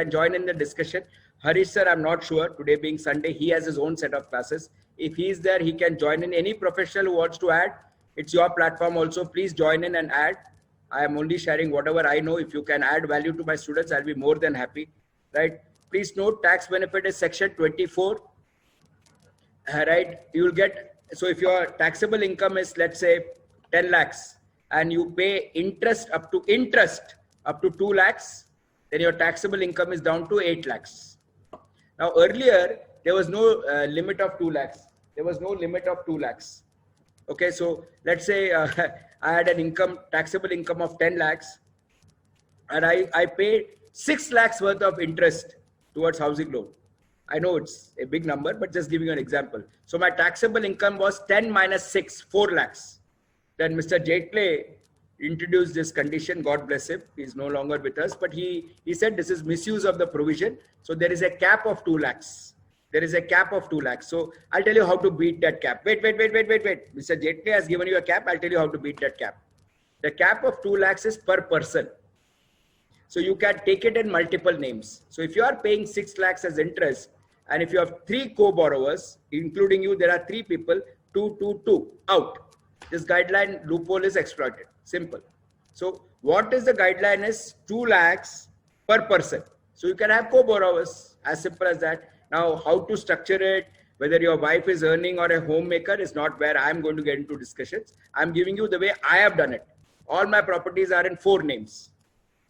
join in the discussion. Harish sir, I'm not sure. Today being Sunday, he has his own set of classes. If he is there, he can join in. Any professional who wants to add, It's your platform also. Please join in and add. I am only sharing whatever I know. If you can add value to my students, I'll be more than happy, right? Please note, tax benefit is section 24, right? You will get, so if your taxable income is, let's say, 10 lakhs and you pay interest up to 2 lakhs, then your taxable income is down to 8 lakhs. Now, earlier, there was no limit of 2 lakhs. There was no limit of 2 lakhs. Okay, so let's say I had an taxable income of 10 lakhs and I paid 6 lakhs worth of interest towards housing loan. I know it's a big number, but just giving you an example. So my taxable income was 10 minus 6, 4 lakhs. Then Mr. Jaitley introduced this condition, God bless him. He's no longer with us, but he said this is misuse of the provision. So there is a cap of 2 lakhs. There is a cap of 2 lakhs. So I'll tell you how to beat that cap. Wait. Mr. Jaitley has given you a cap. I'll tell you how to beat that cap. The cap of 2 lakhs is per person. So you can take it in multiple names. So if you are paying 6 lakhs as interest, and if you have 3 co-borrowers, including you, there are 3 people, 2, out. This guideline loophole is exploited. Simple. So what is the guideline is 2 lakhs per person. So you can have co-borrowers, as simple as that. Now, how to structure it, whether your wife is earning or a homemaker is not where I'm going to get into discussions. I'm giving you the way I have done it. All my properties are in 4 names.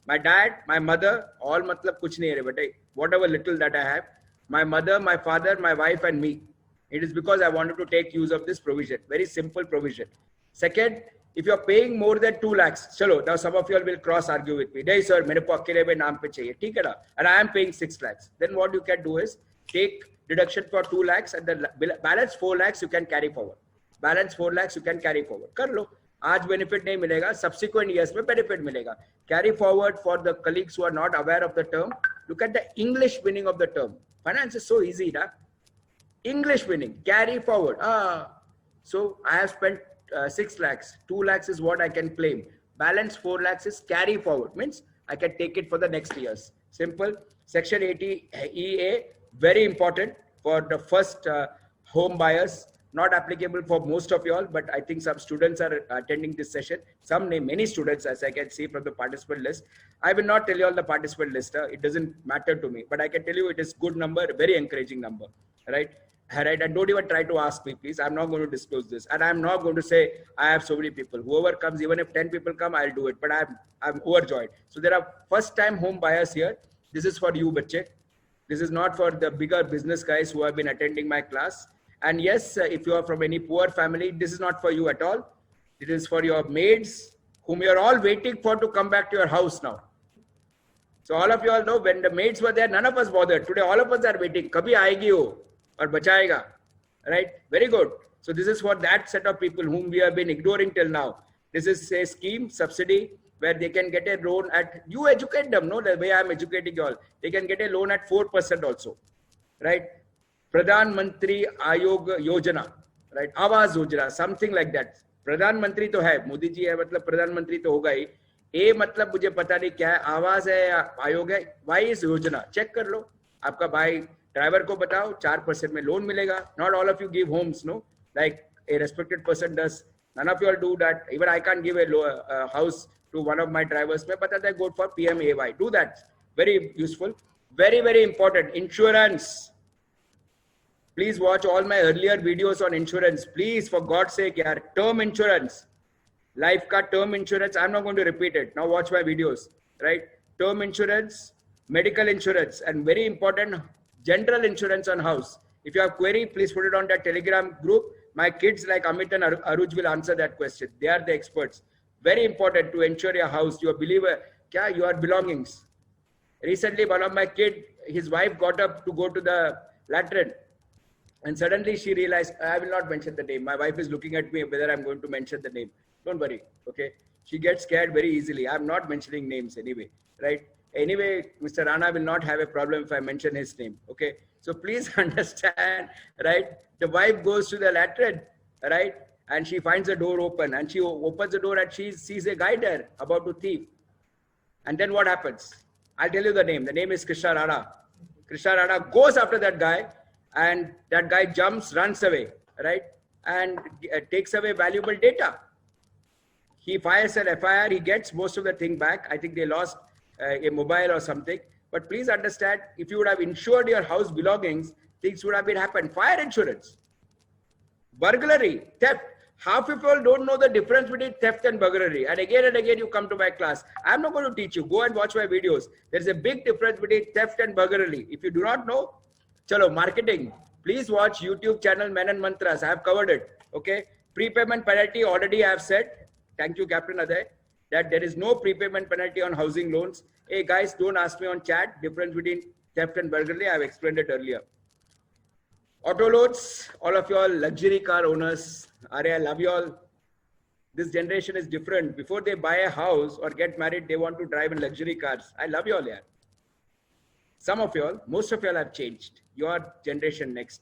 My dad, my mother, all matlab kuch nahi hai, but whatever little that I have, my mother, my father, my wife and me. It is because I wanted to take use of this provision. Very simple provision. Second, if you're paying more than 2 lakhs, chalo, now some of you all will cross argue with me. Hey sir, mere ko akele mein naam pe chahiye. Theek hai na? And I am paying 6 lakhs. Then what you can do is take deduction for 2 lakhs and the balance 4 lakhs you can carry forward. Balance 4 lakhs you can carry forward. Kar lo. Aaj benefit nahi milega. Subsequent years mein benefit milega. Carry forward for the colleagues who are not aware of the term. Look at the English meaning of the term. Finance is so easy, na? English meaning. Carry forward. So I have spent 6 lakhs. 2 lakhs is what I can claim. Balance 4 lakhs is carry forward. Means I can take it for the next years. Simple. Section 80 EA. Very important for the first home buyers, not applicable for most of you all, but I think some students are attending this session. Many students, as I can see from the participant list. I will not tell you all the participant list. It doesn't matter to me, but I can tell you it is good number, very encouraging number, right? Right, and don't even try to ask me, please. I'm not going to disclose this, and I'm not going to say I have so many people. Whoever comes, even if 10 people come, I'll do it. But I'm overjoyed. So there are first-time home buyers here. This is for you, bache. This is not for the bigger business guys who have been attending my class. And yes, if you are from any poor family, this is not for you at all. It is for your maids, whom you are all waiting for to come back to your house now. So all of you all know when the maids were there, none of us bothered. Today, all of us are waiting. Kabhi aayegi ho aur bachayega. Right? Very good. So this is for that set of people whom we have been ignoring till now. This is a scheme, subsidy, where they can get a loan at, you educate them, no, the way I'm educating you all. They can get a loan at 4% also, right? Pradhan Mantri Ayog Yojana, right? Awas Yojana, something like that. Pradhan Mantri to hai, Modi ji hai, matlab Pradhan Mantri to hoga hi. A matlab mujhe pata nahi kya hai, Awas hai ya Ayog hai, why is Yojana? Check kar lo. Aapka bhai driver ko batao, 4% mein loan milega. Not all of you give homes, no? Like a respected person does. None of you all do that. Even I can't give a house to one of my drivers. But I go for PMAY. Do that. Very useful. Very, very important. Insurance. Please watch all my earlier videos on insurance. Please, for God's sake, yaar. Term insurance. Life ka term insurance. I'm not going to repeat it. Now watch my videos. Right? Term insurance, medical insurance, and very important, general insurance on house. If you have query, please put it on that Telegram group. My kids like Amit and Aruj will answer that question. They are the experts. Very important to ensure your house, your your belongings. Recently, one of my kid, his wife got up to go to the latrine, and suddenly she realized, I will not mention the name. My wife is looking at me whether I'm going to mention the name. Don't worry, okay? She gets scared very easily. I'm not mentioning names anyway, right? Anyway, Mr. Rana will not have a problem if I mention his name, okay? So please understand, right? The wife goes to the latrine, right? And she finds the door open, and she opens the door and she sees a guy there about to thief. And then what happens? I'll tell you the name. The name is Krishna Rana. Krishna Rana goes after that guy, and that guy jumps, runs away, right? And takes away valuable data. he fires an FIR, he gets most of the thing back. I think they lost a mobile or something. But please understand, if you would have insured your house belongings, things would have been happened. Fire insurance, burglary, theft. Half of you all don't know the difference between theft and burglary. And again you come to my class. I'm not going to teach you. Go and watch my videos. There's a big difference between theft and burglary. If you do not know, chalo, marketing. Please watch YouTube channel Men and Mantras. I have covered it. Okay. Prepayment penalty, already I have said. Thank you, Captain Aday, that there is no prepayment penalty on housing loans. Hey guys, don't ask me on chat. Difference between theft and burglary. I have explained it earlier. Auto loans, all of you all luxury car owners. I love you all. This generation is different. Before they buy a house or get married, they want to drive in luxury cars. I love you all, yeah. Some of you all, most of you all have changed. Your generation next.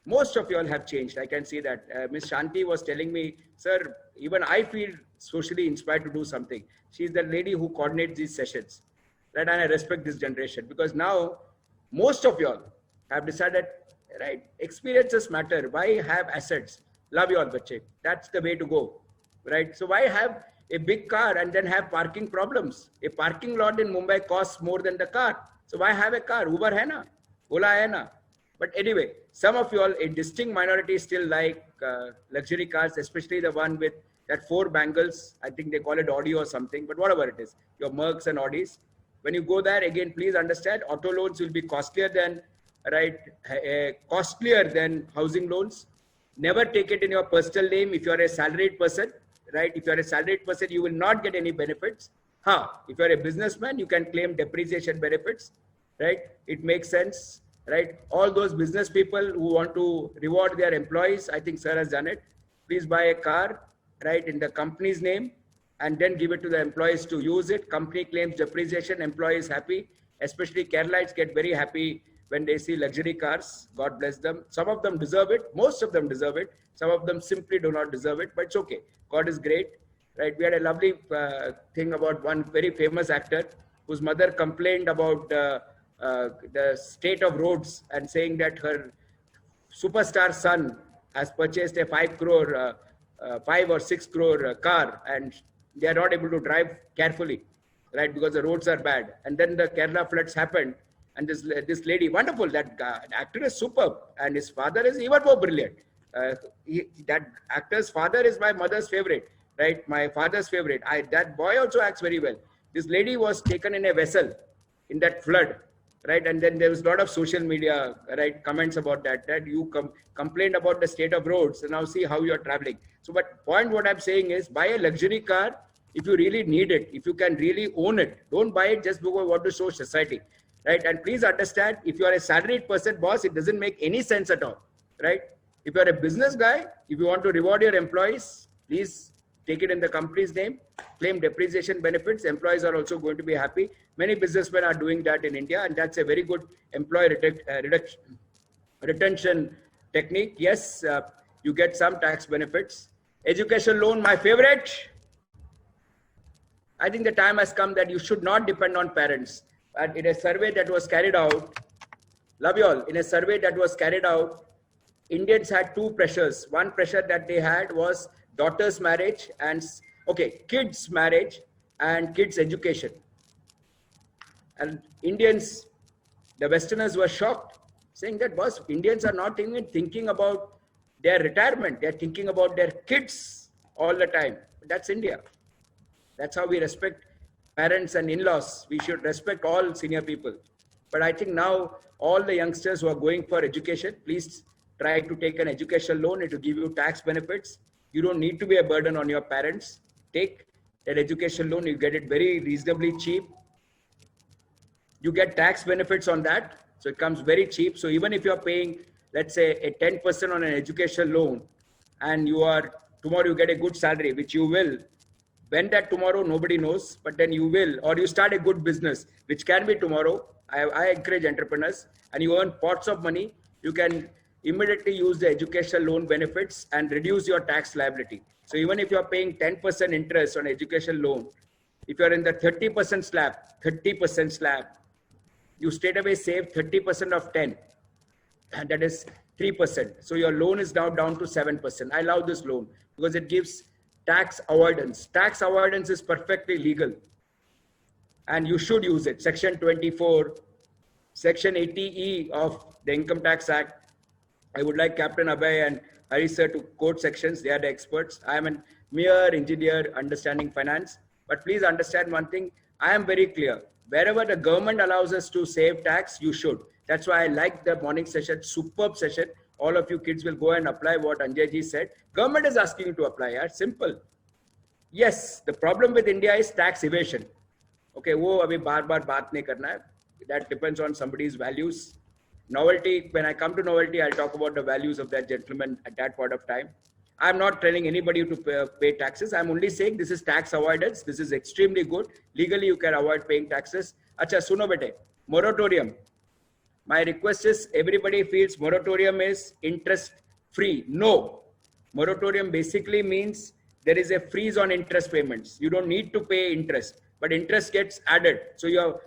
Most of you all have changed. I can see that. Miss Shanti was telling me, sir, even I feel socially inspired to do something. She's the lady who coordinates these sessions. Right? And I respect this generation because now most of you all have decided, right, experiences matter. Why have assets? Love you all, bache. That's the way to go. Right? So why have a big car and then have parking problems? A parking lot in Mumbai costs more than the car. So why have a car? Uber hai na? Ola hai na? But anyway, some of you all, a distinct minority still like luxury cars, especially the one with that 4 bangles. I think they call it Audi or something, but whatever it is, your Mercs and Audis. When you go there, again, please understand, auto loans will be costlier than, right, costlier than housing loans. Never take it in your personal name if you are a salaried person, right? If you are a salaried person, you will not get any benefits. If you are a businessman, you can claim depreciation benefits, right? It makes sense. Right? All those business people who want to reward their employees, I think sir has done it. Please buy a car, right, in the company's name and then give it to the employees to use it. Company claims depreciation, employees happy. Especially Keralites get very happy when they see luxury cars. God bless them. Some of them deserve it. Most of them deserve it. Some of them simply do not deserve it, but it's okay. God is great, right? We had a lovely thing about one very famous actor whose mother complained about the state of roads and saying that her superstar son has purchased a 5 or 6 crore car and they are not able to drive carefully, right? Because the roads are bad. And then the Kerala floods happened and this lady, wonderful, that actor is superb and his father is even more brilliant. That actor's father is my mother's favorite, right? My father's favorite. That boy also acts very well. This lady was taken in a vessel in that flood. Right, and then there was a lot of social media, right, comments about that you complained about the state of roads, and now see how you are traveling. So, but point what I'm saying is, buy a luxury car if you really need it, if you can really own it. Don't buy it just because you want to show society, right? And please understand, if you are a salaried person, boss, it doesn't make any sense at all, right? If you are a business guy, if you want to reward your employees, please take it in the company's name, claim depreciation benefits. Employees are also going to be happy. Many businessmen are doing that in India, and that's a very good employee retention technique. Yes, you get some tax benefits. Education loan, my favorite. I think the time has come that you should not depend on parents. And in a survey that was carried out, love you all, in a survey that was carried out, Indians had 2 pressures. One pressure that they had was daughter's marriage and, kids' marriage and kids' education. And Indians, the Westerners were shocked, saying that, boss, Indians are not even thinking about their retirement. They're thinking about their kids all the time. That's India. That's how we respect parents and in-laws. We should respect all senior people. But I think now all the youngsters who are going for education, please try to take an education loan. It will give you tax benefits. You don't need to be a burden on your parents. Take that education loan. You get it very reasonably cheap. You get tax benefits on that. So it comes very cheap. So even if you're paying, let's say, a 10% on an education loan, and tomorrow you get a good salary, which you will. When that tomorrow, nobody knows, but then you will, or you start a good business, which can be tomorrow. I encourage entrepreneurs, and you earn pots of money. You can immediately use the education loan benefits and reduce your tax liability. So even if you're paying 10% interest on education loan, if you're in the 30% slab, you straight away save 30% of 10, and that is 3%. So your loan is now down to 7%. I love this loan because it gives tax avoidance. Tax avoidance is perfectly legal and you should use it. Section 24, Section 80E of the Income Tax Act. I would like Captain Abhay and Hari sir to quote sections. They are the experts. I am a mere engineer understanding finance. But please understand one thing. I am very clear. Wherever the government allows us to save tax, you should. That's why I like the morning session, superb session. All of you kids will go and apply what Anjay ji said. Government is asking you to apply. Yeah? Simple. Yes, the problem with India is tax evasion. Okay, वो अभी बार-बार बात नहीं करना है. That depends on somebody's values. Novelty, when I come to novelty, I'll talk about the values of that gentleman at that point of time. I'm not telling anybody to pay taxes. I'm only saying this is tax avoidance. This is extremely good. Legally, you can avoid paying taxes. Acha, suno bete. Moratorium. My request is everybody feels moratorium is interest free. No. Moratorium basically means there is a freeze on interest payments. You don't need to pay interest, but interest gets added. So your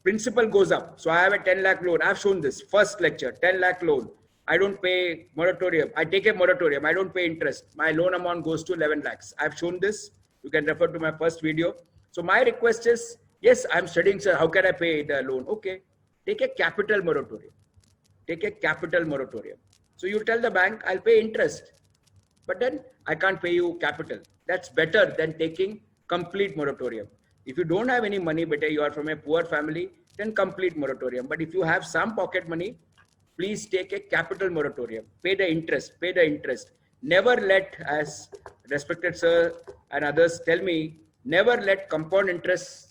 principal goes up. So I have a 10 lakh loan. I've shown this first lecture, 10 lakh loan. I don't pay moratorium. I take a moratorium. I don't pay interest. My loan amount goes to 11 lakhs. I've shown this. You can refer to my first video. So my request is, yes, I'm studying, sir. How can I pay the loan? Okay. Take a capital moratorium. Take a capital moratorium. So you tell the bank, I'll pay interest, but then I can't pay you capital. That's better than taking complete moratorium. If you don't have any money, but you are from a poor family, then complete moratorium. But if you have some pocket money, please take a capital moratorium. Pay the interest. Pay the interest. Never let, as respected sir and others tell me, never let compound interest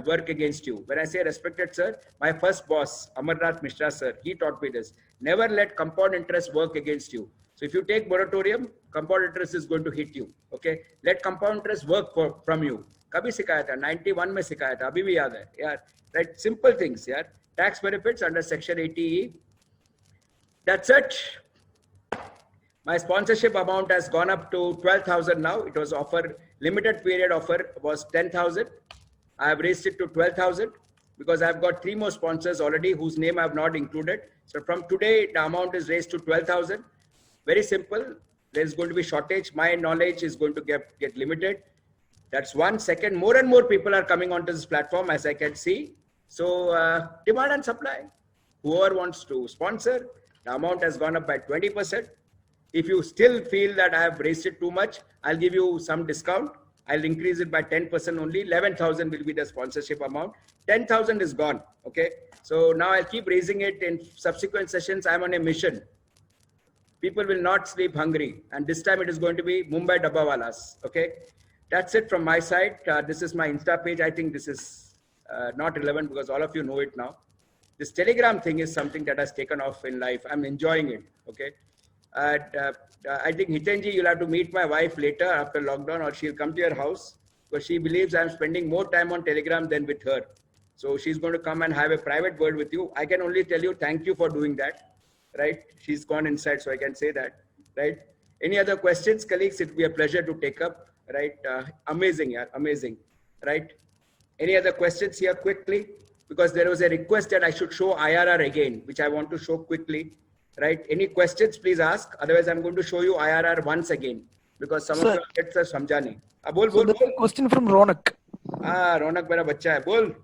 work against you. When I say respected sir, my first boss, Amarnath Mishra sir, he taught me this. Never let compound interest work against you. So if you take moratorium, compound interest is going to hit you. Okay? Let compound interest work from you. कभी सिखाया था 91 में सिखाया था अभी भी याद है यार right simple things यार tax benefits under section 80E. That's it. My sponsorship amount has gone up to 12,000 now. It was offer limited period offer was 10,000. I have raised it to 12,000 because I've got 3 more sponsors already whose name I have not included. So from today the amount is raised to 12,000. Very simple. There is going to be shortage. My knowledge is going to get limited. That's one. Second, more and more people are coming onto this platform, as I can see. So demand and supply. Whoever wants to sponsor, the amount has gone up by 20%. If you still feel that I have raised it too much, I'll give you some discount. I'll increase it by 10% only. 11,000 will be the sponsorship amount. 10,000 is gone. Okay. So now I'll keep raising it in subsequent sessions. I'm on a mission. People will not sleep hungry. And this time it is going to be Mumbai Dabbawalas. Okay. That's it from my side. This is my Insta page. I think this is not relevant because all of you know it now. This Telegram thing is something that has taken off in life. I'm enjoying it. Okay. I think Hitenji, you'll have to meet my wife later after lockdown, or she'll come to your house because she believes I'm spending more time on Telegram than with her. So she's going to come and have a private word with you. I can only tell you thank you for doing that. Right? She's gone inside, so I can say that. Right? Any other questions, colleagues? It'll be a pleasure to take up. Right? Amazing, yeah, amazing. Right? Any other questions here quickly? Because there was a request that I should show IRR again, which I want to show quickly. Right? Any questions, please ask. Otherwise, I'm going to show you IRR once again because some of you get sir समझा नहीं. बोल बोल बोल. Question from Ronak. Ronak मेरा बच्चा है. बोल.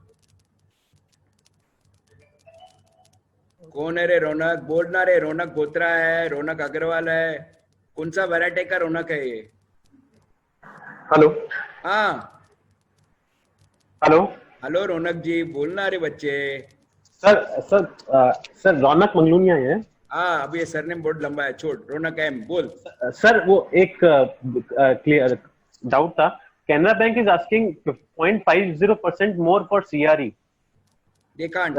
कौन है रे रोनक? बोलना रे. रोनक बोत्रा है, रोनक अग्रवाल है. कौन सा वैरायटी का रोनक है ये? हेलो. हाँ. हेलो. हेलो रोनक जी, बोलना रे बच्चे. सर रौनक मंगलूनिया है. हाँ, अब ये सरनेम बहुत लंबा है. छोड़. रोनक एम. बोल. सर वो एक क्लियर डाउट था. Canara bank is asking 0.50% more for CRE. They can't.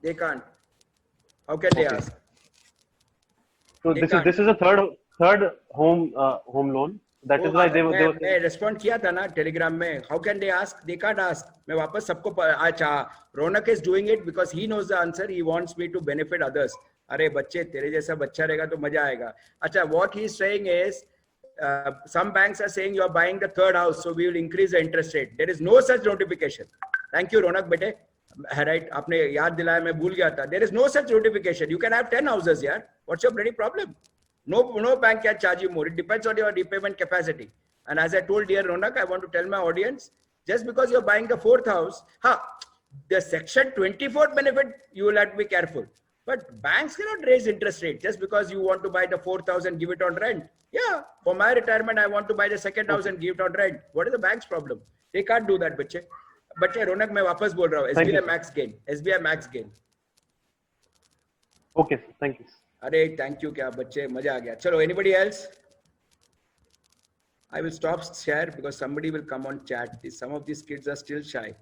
They can't. How can they ask? So this is a third home loan. That is why they मैं respond किया था ना Telegram में. How can they ask? They can't ask. मैं वापस सबको अच्छा. Ronak is doing it because he knows the answer. He wants me to benefit others. अरे बच्चे तेरे जैसा बच्चा रहेगा तो मजा आएगा. अच्छा, what he is saying is some banks are saying you are buying the third house, so we will increase the interest rate. There is no such notification. Thank you Ronak बेटे. Right? आपने याद दिलाया, मैं भूल गया था. There is no such notification. You can have 10 houses, यार. What's your bloody problem? No bank can charge you more. It depends on your repayment capacity. And as I told dear Ronak, I want to tell my audience, just because you're buying the fourth house, the section 24 benefit, you will have to be careful. But banks cannot raise interest rate just because you want to buy the fourth house and give it on rent. Yeah, for my retirement, I want to buy the second house and give it on rent. What is the bank's problem? They can't do that, बच्चे. बच्चे रोनक मैं वापस बोल रहा हूँ. SBI max gain. SBI max gain. Okay, sir. Thank you. अरे thank you क्या बच्चे मजा आ गया. चलो anybody else? I will stop share because somebody will come on chat. Some of these kids are still shy.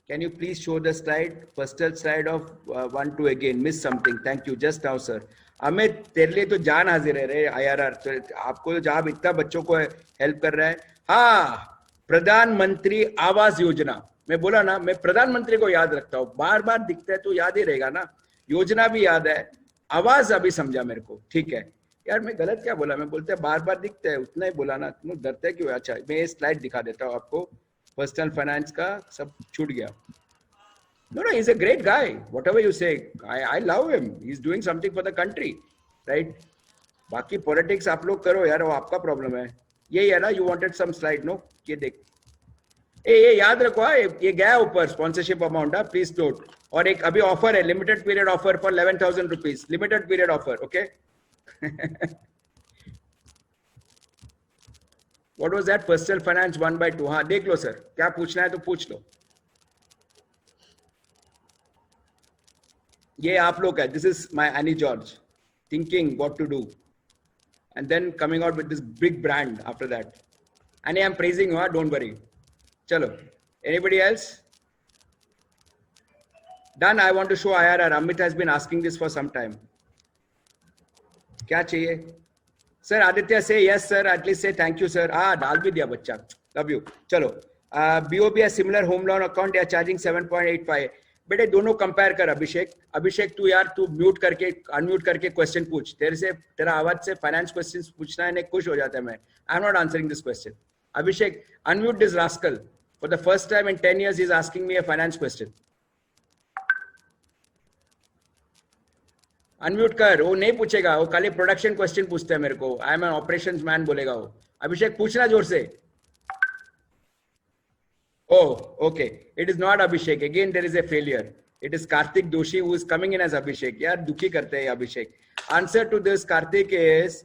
Can you please show the slide, first slide of 1, 2 again? Miss something. Thank you. Just now, sir. Amit तेरे लिए तो जान हाजिर है रे IRR. तो आपको जहाँ इतना बच्चों को हेल्प कर रहा है. हाँ, प्रधानमंत्री आवास योजना. मैं बोला ना, मैं प्रधानमंत्री को याद रखता हूँ. बार बार दिखता है तो याद ही रहेगा ना. योजना भी याद है, आवाज अभी समझा मेरे को. ठीक है यार, मैं गलत क्या बोला? मैं बोलते बार बार दिखता है, उतना ही बोला ना. तुम डरते है क्यों? अच्छा, मैं ये स्लाइड दिखा देता हूँ आपको. पर्सनल फाइनेंस का सब छूट गया. No, he's a great guy. Whatever you say, I love him. He's doing something for the country, right? बाकी पॉलिटिक्स आप लोग करो यार, वो आपका प्रॉब्लम है. ये है ना, you wanted some slide, no? ये देख. ये याद रखो, ये गया ऊपर स्पॉन्सरशिप अमाउंट. Please note. और एक अभी ऑफर है, limited period offer for 11,000 rupees. Limited period offer, okay. What was that? Personal finance 1/2. हाँ देख लो सर, क्या पूछना है तो पूछ लो. ये आप लोग है. This is my Annie George thinking what to do and then coming out with this big brand after that. Annie, I'm praising you, don't worry. Chalo. Anybody else? Done. I want to show IRR. Amit has been asking this for some time. क्या चाहिए? Sir, Aditya, say yes, sir. At least say thank you, sir. डाल भी दिया बच्चा. Love you. चलो. BOB a similar home loan account. They are charging 7.85. बेटे दोनों compare कर. अभिषेक तू यार, तू म्यूट करके अनम्यूट करके क्वेश्चन पूछ. तेरा आवाज से फाइनेंस क्वेश्चंस पूछना है, खुश हो जाता है मैं. I am not answering this question. Abhishek, unmute this rascal. For the first time in 10 years, he's asking me a finance question. Unmute कर. वो नहीं पूछेगा, वो खाली प्रोडक्शन क्वेश्चन पूछता है मेरे को. I am an operations man बोलेगा वो. अभिषेक पूछना जोर से. Oh, okay. It is not Abhishek. Again, there is a failure. It is Karthik Doshi who is coming in as Abhishek. यार दुखी करते हैं Abhishek. Answer to this, Karthik, is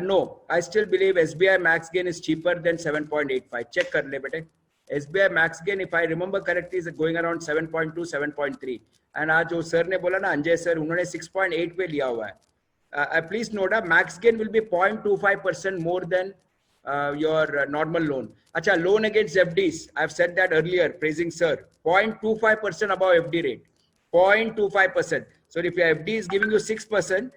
no. I still believe SBI max gain is cheaper than 7.85. Check कर ले बेटे. SBI max gain, if I remember correctly, is going around 7.2, 7.3. And आज जो sir ने बोला ना, अंजय सर, उन्होंने 6.8 पे लिया हुआ है. Please note, max gain will be 0.25% more than your normal loan. Acha, loan against FDs. I've said that earlier, praising sir. 0.25% above FD rate. 0.25%. So if your FD is giving you 6%,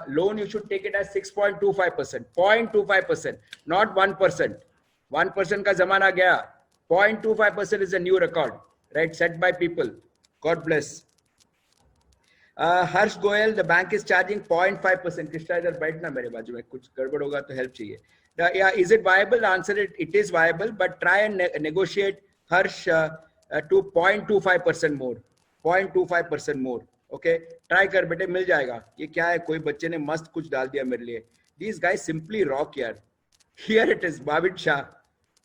loan you should take it as 6.25%. 0.25%, not 1%. 1% का जमाना गया. 0.25% is a new record, right? Set by people. God bless. Harsh Goel, the bank is charging 0.5%. Krishna, इधर बैठना मेरे बाजू में. कुछ गड़बड़ होगा तो help चाहिए. Yeah, is it viable? The answer is it is viable, but try and negotiate Harsh to 0.25% more. 0.25% more. Okay? Try कर बेटे, मिल जाएगा. ये क्या है? कोई बच्चे ने मस्त कुछ डाल दिया मेरे लिए. These guys simply rock यार. Here it is, Bhavin Shah.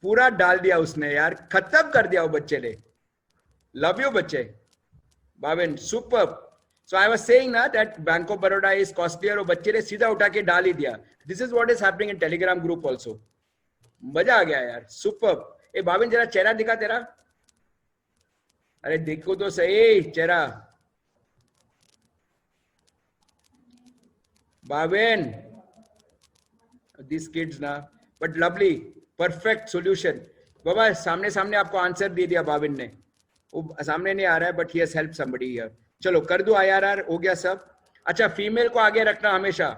पूरा डाल दिया उसने यार. खत्म कर दिया वो बच्चे ने. Love you बच्चे. Bhavin, superb. So I was saying na that Bank of Baroda is costlier. और बच्चे ने सीधा उठा के डाल ही दिया. This is what is happening in Telegram group also. मजा आ गया यार. Superb. ए भाविन जरा चेहरा दिखा तेरा. अरे देखो तो सही चेहरा. भाविन. These kids ना. But lovely. Perfect solution. बाबा सामने सामने आपको आंसर दे दिया भाविन ने. वो सामने नहीं आ रहा है, but he has helped somebody here. चलो कर दो IRR. हो गया सब. अच्छा, फीमेल को आगे रखना हमेशा.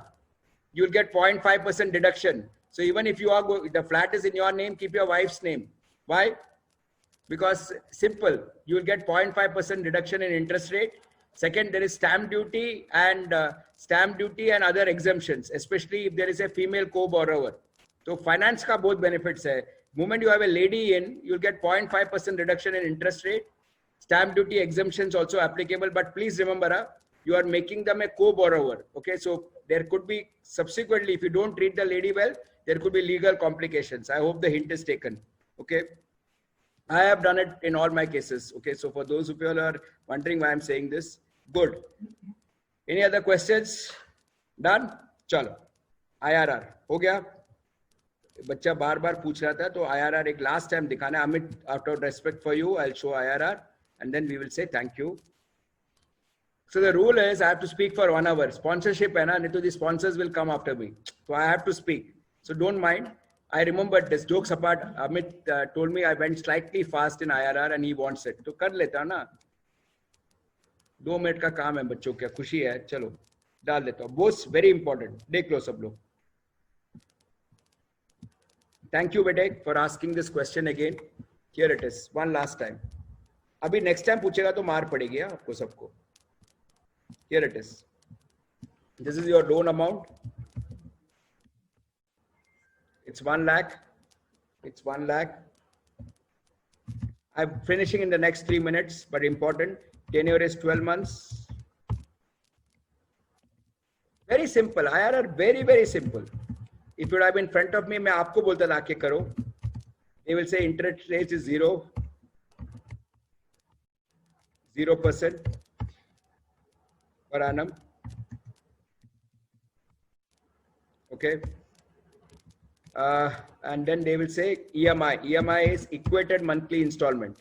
You'll get 0.5% deduction. So even if you are the flat is in your name, keep your wife's name. Why? Because simple, you will get 0.5% reduction in interest rate. Second, there is stamp duty and other exemptions, especially if there is a female co-borrower. So finance ka both benefits hai. Moment you have a lady in, you'll get 0.5% reduction in interest rate. Stamp duty exemptions also applicable. But please remember, you are making them a co-borrower. Okay, so there could be subsequently, if you don't treat the lady well, there could be legal complications. I hope the hint is taken. Okay, I have done it in all my cases. Okay, so for those of you who are wondering why I'm saying this, good. Any other questions? Done? चलो, IRR हो गया. बच्चा बार बार पूछ रहा था, तो IRR एक last time दिखाना. Amit, out of respect for you, I'll show IRR and then we will say thank you. So the rule is I have to speak for 1 hour. Sponsorship है ना, नहीं तो the sponsors will come after me. So I have to speak. So don't mind. I remember this, jokes apart, Amit told me I went slightly fast in IRR and he wants it. तो कर लेता ना. 2 minute का काम है बच्चों, क्या खुशी है, चलो डाल देता हूँ. Both very important. देख लो सब लोग. Thank you बेटे for asking this question again. Here it is, one last time. अभी next time पूछेगा तो मार पड़ेगी आपको सबको. Here it is. This is your loan amount. It's 1 lakh. It's 1 lakh. I'm finishing in the next 3 minutes, but important. Tenure is 12 months. Very simple. IRR, very, very simple. If you have in front of me, मैं आपको बोलता था आके करो. They will say interest rate is 0% per annum. Okay. And then they will say EMI. EMI is equated monthly installment.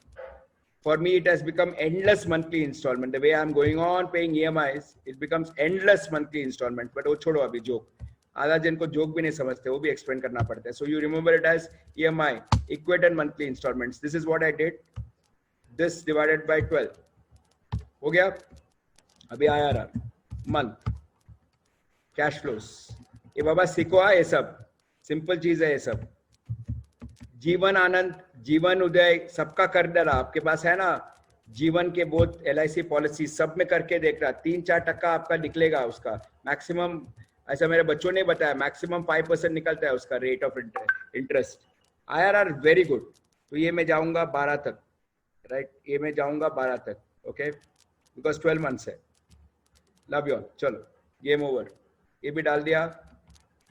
For me, it has become endless monthly installment. The way I'm going on paying EMIs, it becomes endless monthly installment. But वो छोड़ो अभी joke. आधा जन को joke भी नहीं समझते, वो भी explain करना पड़ता है. So you remember it as EMI, equated monthly installments. This is what I did. This divided by 12. हो गया? अभी IRR, month, cash flows. ये बाबा सीखो ये सब. सिंपल चीज है ये सब. जीवन आनंद, जीवन उदय सबका कर डाला. आपके पास है ना जीवन के बहुत LIC पॉलिसी, सब में करके देख रहा. 3-4% आपका निकलेगा उसका मैक्सिमम. ऐसा मेरे बच्चों ने बताया, मैक्सिमम 5% निकलता है उसका rate of interest. IRR very good. तो ये मैं जाऊंगा 12 तक, राइट. ये मैं जाऊंगा 12 तक. ओके, बिकॉज 12 मंथ्स है. Love you all. चलो गेम ओवर. ये भी डाल दिया.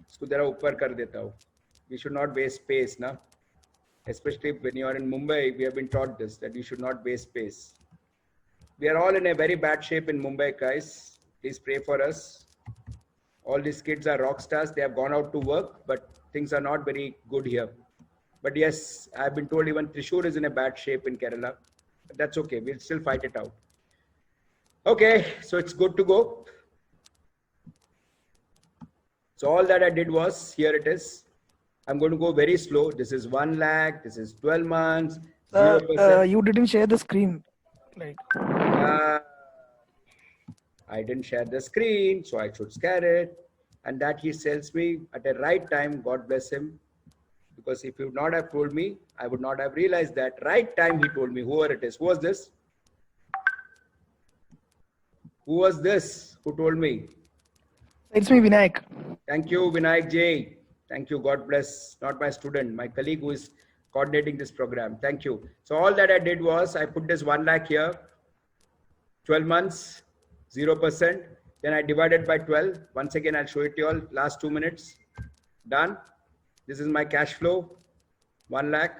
इसको जरा ऊपर कर देता हूँ. We should not waste space, na. Especially when you are in Mumbai, we have been taught this, that you should not waste space. We are all in a very bad shape in Mumbai, guys. Please pray for us. All these kids are rock stars. They have gone out to work, but things are not very good here. But yes, I have been told even Thrissur is in a bad shape in Kerala. But that's okay. We'll still fight it out. Okay, so it's good to go. So all that I did was, here it is. I'm going to go very slow. This is 1 lakh. This is 12 months. 0%. You didn't share the screen. Like. I didn't share the screen, so I should share it. And that he tells me at the right time, God bless him. Because if he would not have told me, I would not have realized that. Right time he told me, whoever it is. Who was this? Who was this who told me? It's me, Vinayak. Thank you, Vinayak J. Thank you. God bless. Not my student, my colleague who is coordinating this program. Thank you. So all that I did was I put this 1 lakh here, 12 months, 0%. Then I divided by 12. Once again, I'll show it to you all. Last 2 minutes. Done. This is my cash flow, 1 lakh.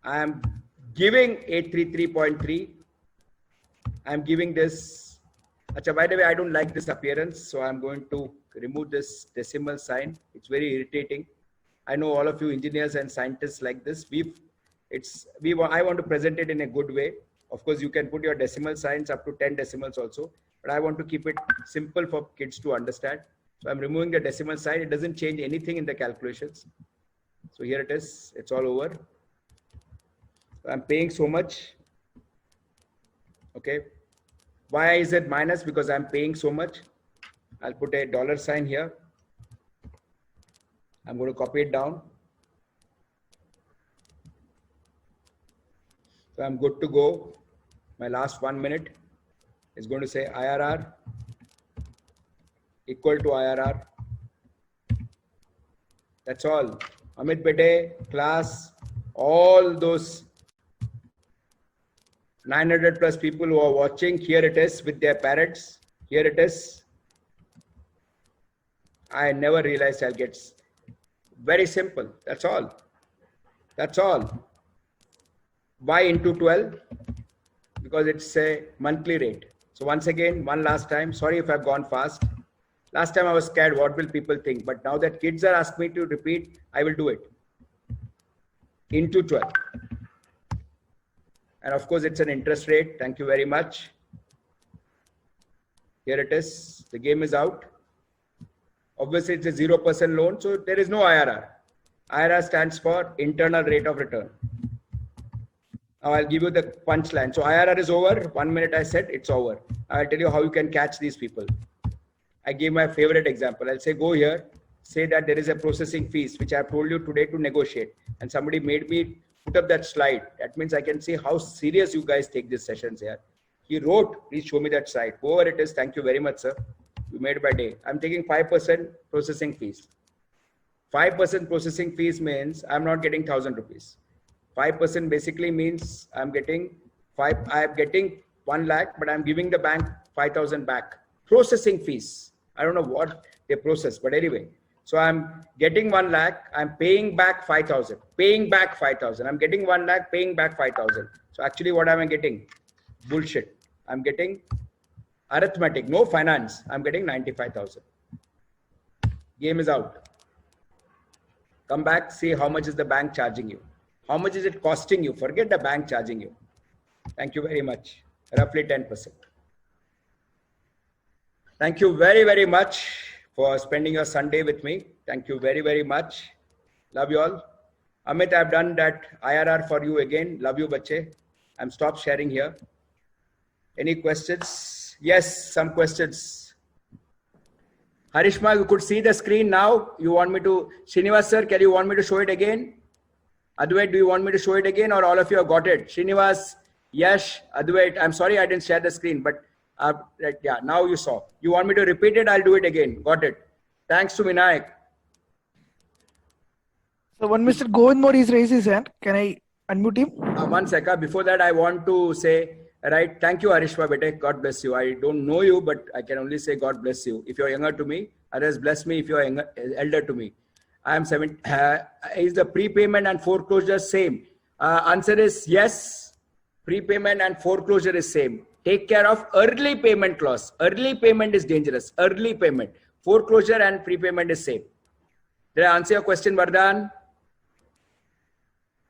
I am giving 833.3. I'm giving this. Achha, by the way, I don't like this appearance, so I'm going to remove this decimal sign. It's very irritating. I know all of you engineers and scientists like this. I want to present it in a good way. Of course, you can put your decimal signs up to 10 decimals also, but I want to keep it simple for kids to understand. So I'm removing the decimal sign. It doesn't change anything in the calculations. So here it is. It's all over. So I'm paying so much. Okay. Why is it minus? Because I'm paying so much. I'll put a dollar sign here. I'm going to copy it down. So I'm good to go. My last 1 minute is going to say IRR equal to IRR. That's all. Amit Bete, class, all those 900 plus people who are watching. Here it is with their parents. Here it is. I never realized I'll get. Very simple. That's all. That's all. Why into 12? Because it's a monthly rate. So once again, one last time. Sorry if I've gone fast. Last time I was scared. What will people think? But now that kids are asking me to repeat, I will do it. Into 12. And of course, it's an interest rate. Thank you very much. Here it is. The game is out. Obviously, it's a 0% loan, so there is no IRR. IRR stands for internal rate of return. Now I'll give you the punchline. So IRR is over. 1 minute I said it's over. I'll tell you how you can catch these people. I gave my favorite example. I'll say, go here, say that there is a processing fees, which I've told you today to negotiate. And somebody made me put up that slide. That means I can see how serious you guys take these sessions here. He wrote, please show me that slide. Whoever it is, thank you very much, sir. You made my day. I'm taking 5% processing fees. 5% processing fees means I'm not getting 1,000 rupees. 5% basically means I'm getting 1 lakh, but I'm giving the bank 5,000 back. Processing fees. I don't know what they process, but anyway. So I'm getting 1 lakh, I'm paying back 5,000, paying back 5,000. I'm getting 1 lakh, paying back 5,000. So actually what am I getting? Bullshit. I'm getting arithmetic, no finance. I'm getting 95,000. Game is out. Come back, see how much is the bank charging you. How much is it costing you? Forget the bank charging you. Thank you very much. Roughly 10%. Thank you very, very much for spending your Sunday with me. Thank you very, very much. Love you all. Amit, I've done that IRR for you again. Love you, bache. I'm stopped sharing here. Any questions? Yes, some questions. Harishma, you could see the screen now. You want me to, Srinivas sir, can you want me to show it again? Advait, do you want me to show it again or all of you have got it? Srinivas, Yash, Advait, I'm sorry I didn't share the screen, but yeah, now you saw. You want me to repeat it? I'll do it again. Got it. Thanks to Vinayak. So when Mr. Govind Modi is raised his hand, can I unmute him? 1 second. Before that, I want to say, right, thank you, Harishma Bete. God bless you. I don't know you, but I can only say God bless you. If you're younger to me, others bless me if you're elder to me. I am 7. Is the prepayment and foreclosure same? Answer is yes. Prepayment and foreclosure is same. Take care of early payment clause. Early payment is dangerous. Early payment. Foreclosure and prepayment is same. Did I answer your question, Vardhan?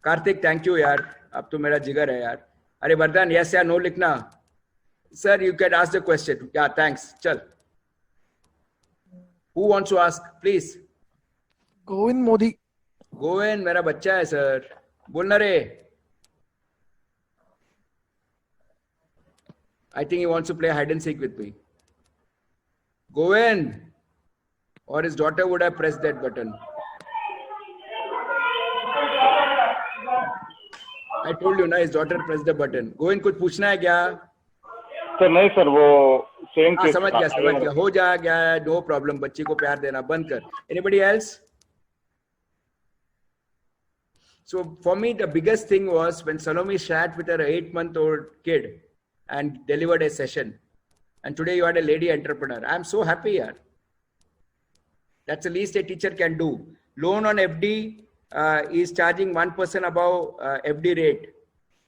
Karthik, thank you, yaar. Ab to mera jigar hai, yaar. Are Vardhan, yes या no लिखना. Sir, you can ask the question. Yeah, thanks. Chal. Who wants to ask? Please. Govind Modi. Govind, मेरा बच्चा है sir. बोलना रे. I think he wants to play hide and seek with me. Govind. Or his daughter would have pressed that button. I told you ना, his daughter pressed the button. Govind, कुछ पूछना है क्या? सर नहीं sir, वो same हाँ, समझ गया. हो जा गया. No problem. बच्ची को प्यार देना बंद कर. Anybody else? So for me, the biggest thing was when Salome sat with her 8-month-old kid and delivered a session. And today you are a lady entrepreneur. I'm so happy here. That's the least a teacher can do. Loan on FD is charging 1% above FD rate.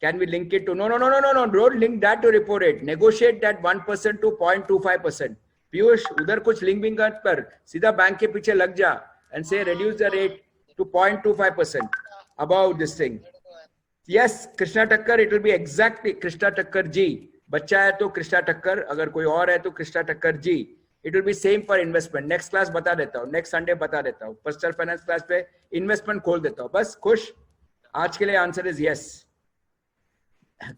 Can we link it to? No. Don't link that to repo rate. Negotiate that 1% to 0.25%. Piyush, udhar kuch link bing kar. Sida bank ke piche lag ja and say reduce the rate to 0.25% above this thing. Yes, Krishna Thakkar, it will be exactly Krishna Thakkar ji. बच्चा है तो कृष्णा टक्कर, अगर कोई और है तो Krishna Thakkar ji. It will be same for investment. Next class बता देता हूँ, नेक्स्ट संडे बता देता हूँ. पर्सनल फाइनेंस क्लास पे इन्वेस्टमेंट खोल देता हूँ. बस खुश. आज के लिए answer is yes.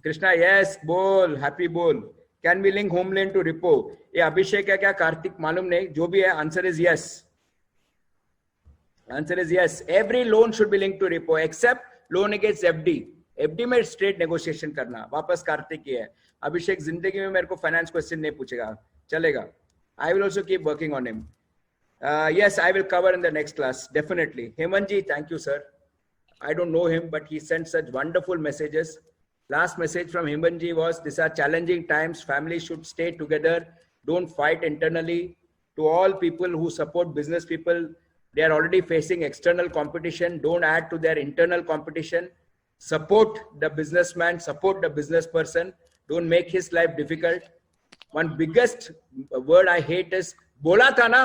Krishna yes बोल, हैप्पी बोल. Can we link home loan to repo? ये अभिषेक है क्या, कार्तिक मालूम नहीं, जो भी है answer is yes. Answer is yes. Every loan should be link to repo except loan against FD. FD में स्ट्रेट नेगोशिएशन करना. वापस कार्तिक की है. अभिषेक जिंदगी में मेरे को फाइनेंस क्वेश्चन नहीं पूछेगा, चलेगा. I will also keep working on him. Yes, I will cover in the next class, definitely. Hemanji, thank you, sir. I don't know him, but he sent such wonderful messages. Last message from Himbanji was, these are challenging times. Families should stay together. Don't fight internally. To all people who support business people, they are already facing external competition. Don't add to their internal competition. Support the businessman, support the business person. Don't make his life difficult. One biggest word I hate is bola tha na.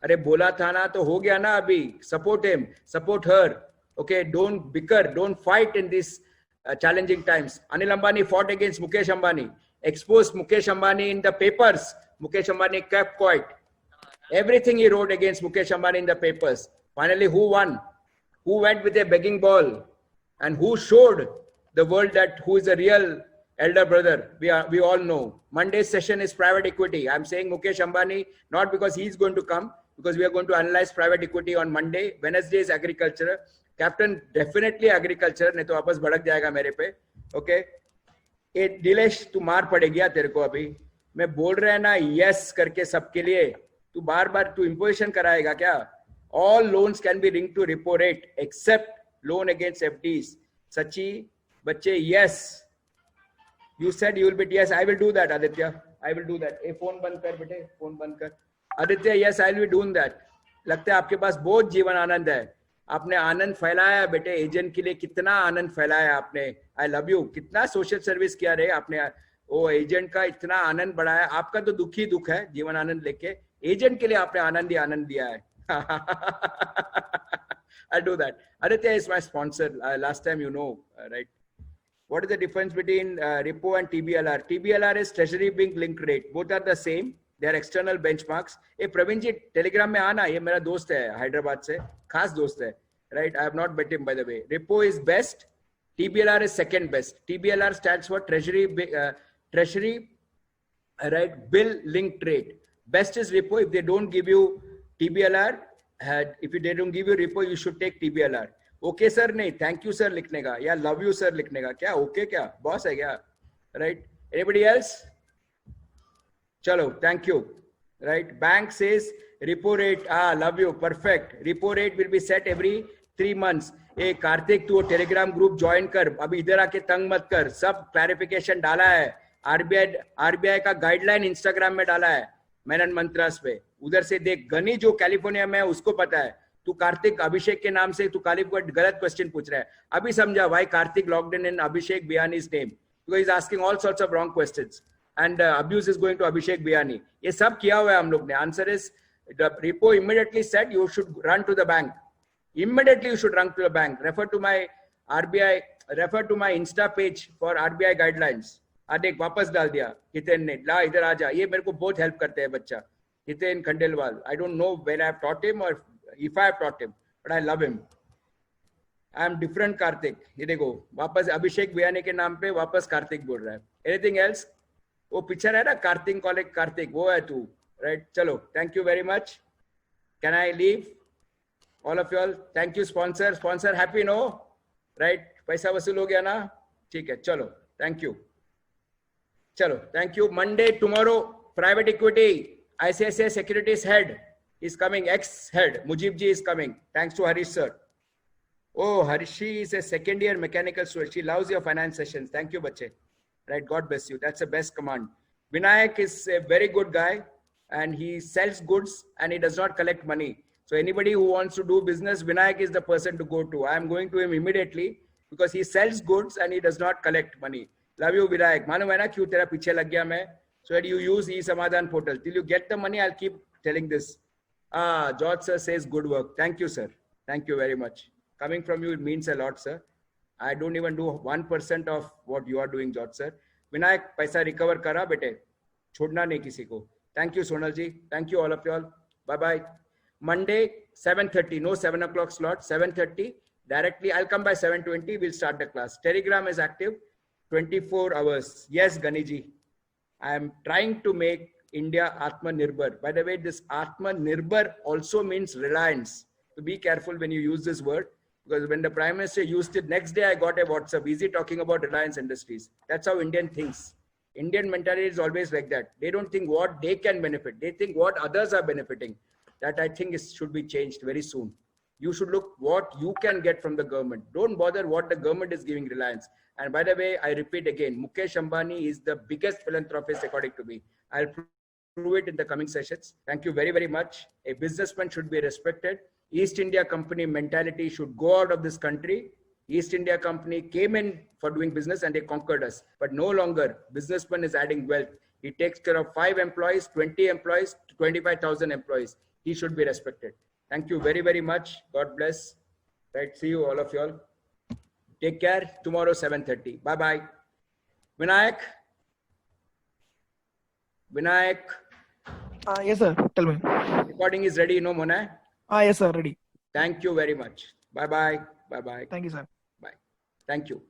अरे बोला था ना तो हो गया ना अभी. Support him, support her. Okay, don't bicker, don't fight in these challenging times. Anil Ambani fought against Mukesh Ambani, exposed Mukesh Ambani in the papers. Mukesh Ambani kept quiet. Everything he wrote against Mukesh Ambani in the papers. Finally, who won? Who went with a begging ball? And who showed the world that who is the real elder brother? We all know. Monday's session is private equity. I'm saying Mukesh Ambani, not because he's going to come, because we are going to analyze private equity on Monday. Wednesday is agriculture. Captain, definitely agriculture. नहीं तो वापस भड़क जाएगा मेरे पे. Okay. ये दिलेश तू मार पड़ेगी तेरे को अभी. मैं बोल रहा है ना yes करके सबके लिए. तू बार तू imposition कराएगा क्या? All loans can be linked to repo rate except loan against FDs. Sachi, बच्चे yes. You said you will be yes. I will do that, Aditya. I will do that. A phone बंद कर बेटे, phone बंद कर. Aditya, yes, I will be doing that. लगता है आपके पास बहुत जीवन आनंद है. आपने आनंद फैलाया बेटे, एजेंट के लिए कितना आनंद फैलाया आपने. I love you. कितना सोशल सर्विस किया रे आपने. वो एजेंट का इतना आनंद बढ़ाया. आपका तो दुख ही दुख है जीवन आनंद लेके. एजेंट के लिए आपने आनंद ही आनंद दिया है. I'll do that. Aditya is my sponsor. Last time you know, right? What is the difference between repo and TBLR? TBLR is treasury bill linked rate. Both are the same. They are external benchmarks. Hey, Praveen ji, Telegram में आना. ये मेरा दोस्त है हैदराबाद से, खास दोस्त है. Right? I have not met him, by the way. Repo is best. TBLR is second best. TBLR stands for treasury, right? Bill linked rate. Best is repo. If they don't give you TBLR, if they don't give you repo, you should take TBLR. Okay sir नहीं, thank you sir लिखने का, या love you sir लिखने का. क्या okay क्या? Boss है क्या? Right? Anybody else? चलो, thank you. Right? Bank says repo rate. Love you. Perfect. Repo rate will be set every 3 months. ए कार्तिक तू टेलीग्राम ग्रुप ज्वाइन कर. अभी इधर आके तंग मत कर. सब क्लैरिफिकेशन डाला है. आरबीआई का गाइडलाइन इंस्टाग्राम में डाला है मेनन मंत्रास पे. उधर से देख. गनी जो कैलिफोर्निया में है उसको पता है. तू कार्तिक अभिषेक के नाम से तू काली को गलत क्वेश्चन पूछ रहा है. अभी समझा why Karthik logged in Abhishek Biyani's name, because he is asking all sorts of wrong questions and abuse is going to Abhishek Biyani. ये सब किया हुआ है हम लोग ने. Answer is the repo immediately said you should run to the bank. Immediately you should run to the bank. Refer to my RBI, refer to my Insta page for RBI guidelines. देख वापस डाल दिया हितेन ने. ला इधर आ जा. ये मेरे को बहुत हेल्प करते हैं बच्चा Hiten Khandelwal. I don't know where I have taught him or if I have taught him, but I love him. I am different Kartik. ये देखो वापस अभिषेक बियानी के नाम पे वापस कार्तिक बोल रहा है. Anything else? वो पिक्चर है ना कार्तिक कॉलेज कार्तिक, वो है तू. Right? चलो, thank you very much. Can I leave? All of you all, thank you sponsor. Sponsor happy no? Right? पैसा वसूल हो गया ना? ठीक है, चलो, thank you. चलो, thank you. Monday, tomorrow, private equity, ICICI Securities head is coming, ex-head, Mujib ji is coming. Thanks to Harish sir. Oh, Harishi is a second year mechanical student. She loves your finance sessions. Thank you, bache. Right, God bless you. That's the best command. Vinayak is a very good guy and he sells goods and he does not collect money. So anybody who wants to do business, Vinayak is the person to go to. I am going to him immediately because he sells goods and he does not collect money. Love you, Vinayak. मालूम है ना क्यों तेरा पीछे लग गया मैं? So that you use e-Samadhan portal. Till you get the money, I'll keep telling this. George sir says good work. Thank you, sir. Thank you very much. Coming from you, it means a lot, sir. I don't even do 1% of what you are doing, George sir. Vinayak, पैसा recover करा बेटे. छोड़ना नहीं किसी को. Thank you, Sonal ji. Thank you all of you all. Bye-bye. Monday, 7:30. No 7 o'clock slot. 7:30. Directly, I'll come by 7:20. We'll start the class. Telegram is active 24 hours. Yes, Ganiji. I am trying to make India Atmanirbhar. By the way, this Atmanirbhar also means reliance. So be careful when you use this word, because when the Prime Minister used it, next day I got a WhatsApp. Is he talking about Reliance Industries? That's how Indian thinks. Indian mentality is always like that. They don't think what they can benefit. They think what others are benefiting. That I think should be changed very soon. You should look what you can get from the government. Don't bother what the government is giving Reliance. And by the way, I repeat again, Mukesh Ambani is the biggest philanthropist according to me. I'll prove it in the coming sessions. Thank you very, very much. A businessman should be respected. East India Company mentality should go out of this country. East India Company came in for doing business and they conquered us. But no longer, businessman is adding wealth. He takes care of 5 employees, 20 employees, 25,000 employees. He should be respected. Thank you very, very much. God bless. Right. See you, all of y'all. Take care. Tomorrow, 7:30. Bye-bye. Vinayak. Yes, sir. Tell me. Recording is ready, no, Mona? Yes, sir. Ready. Thank you very much. Bye-bye. Bye-bye. Thank you, sir. Bye. Thank you.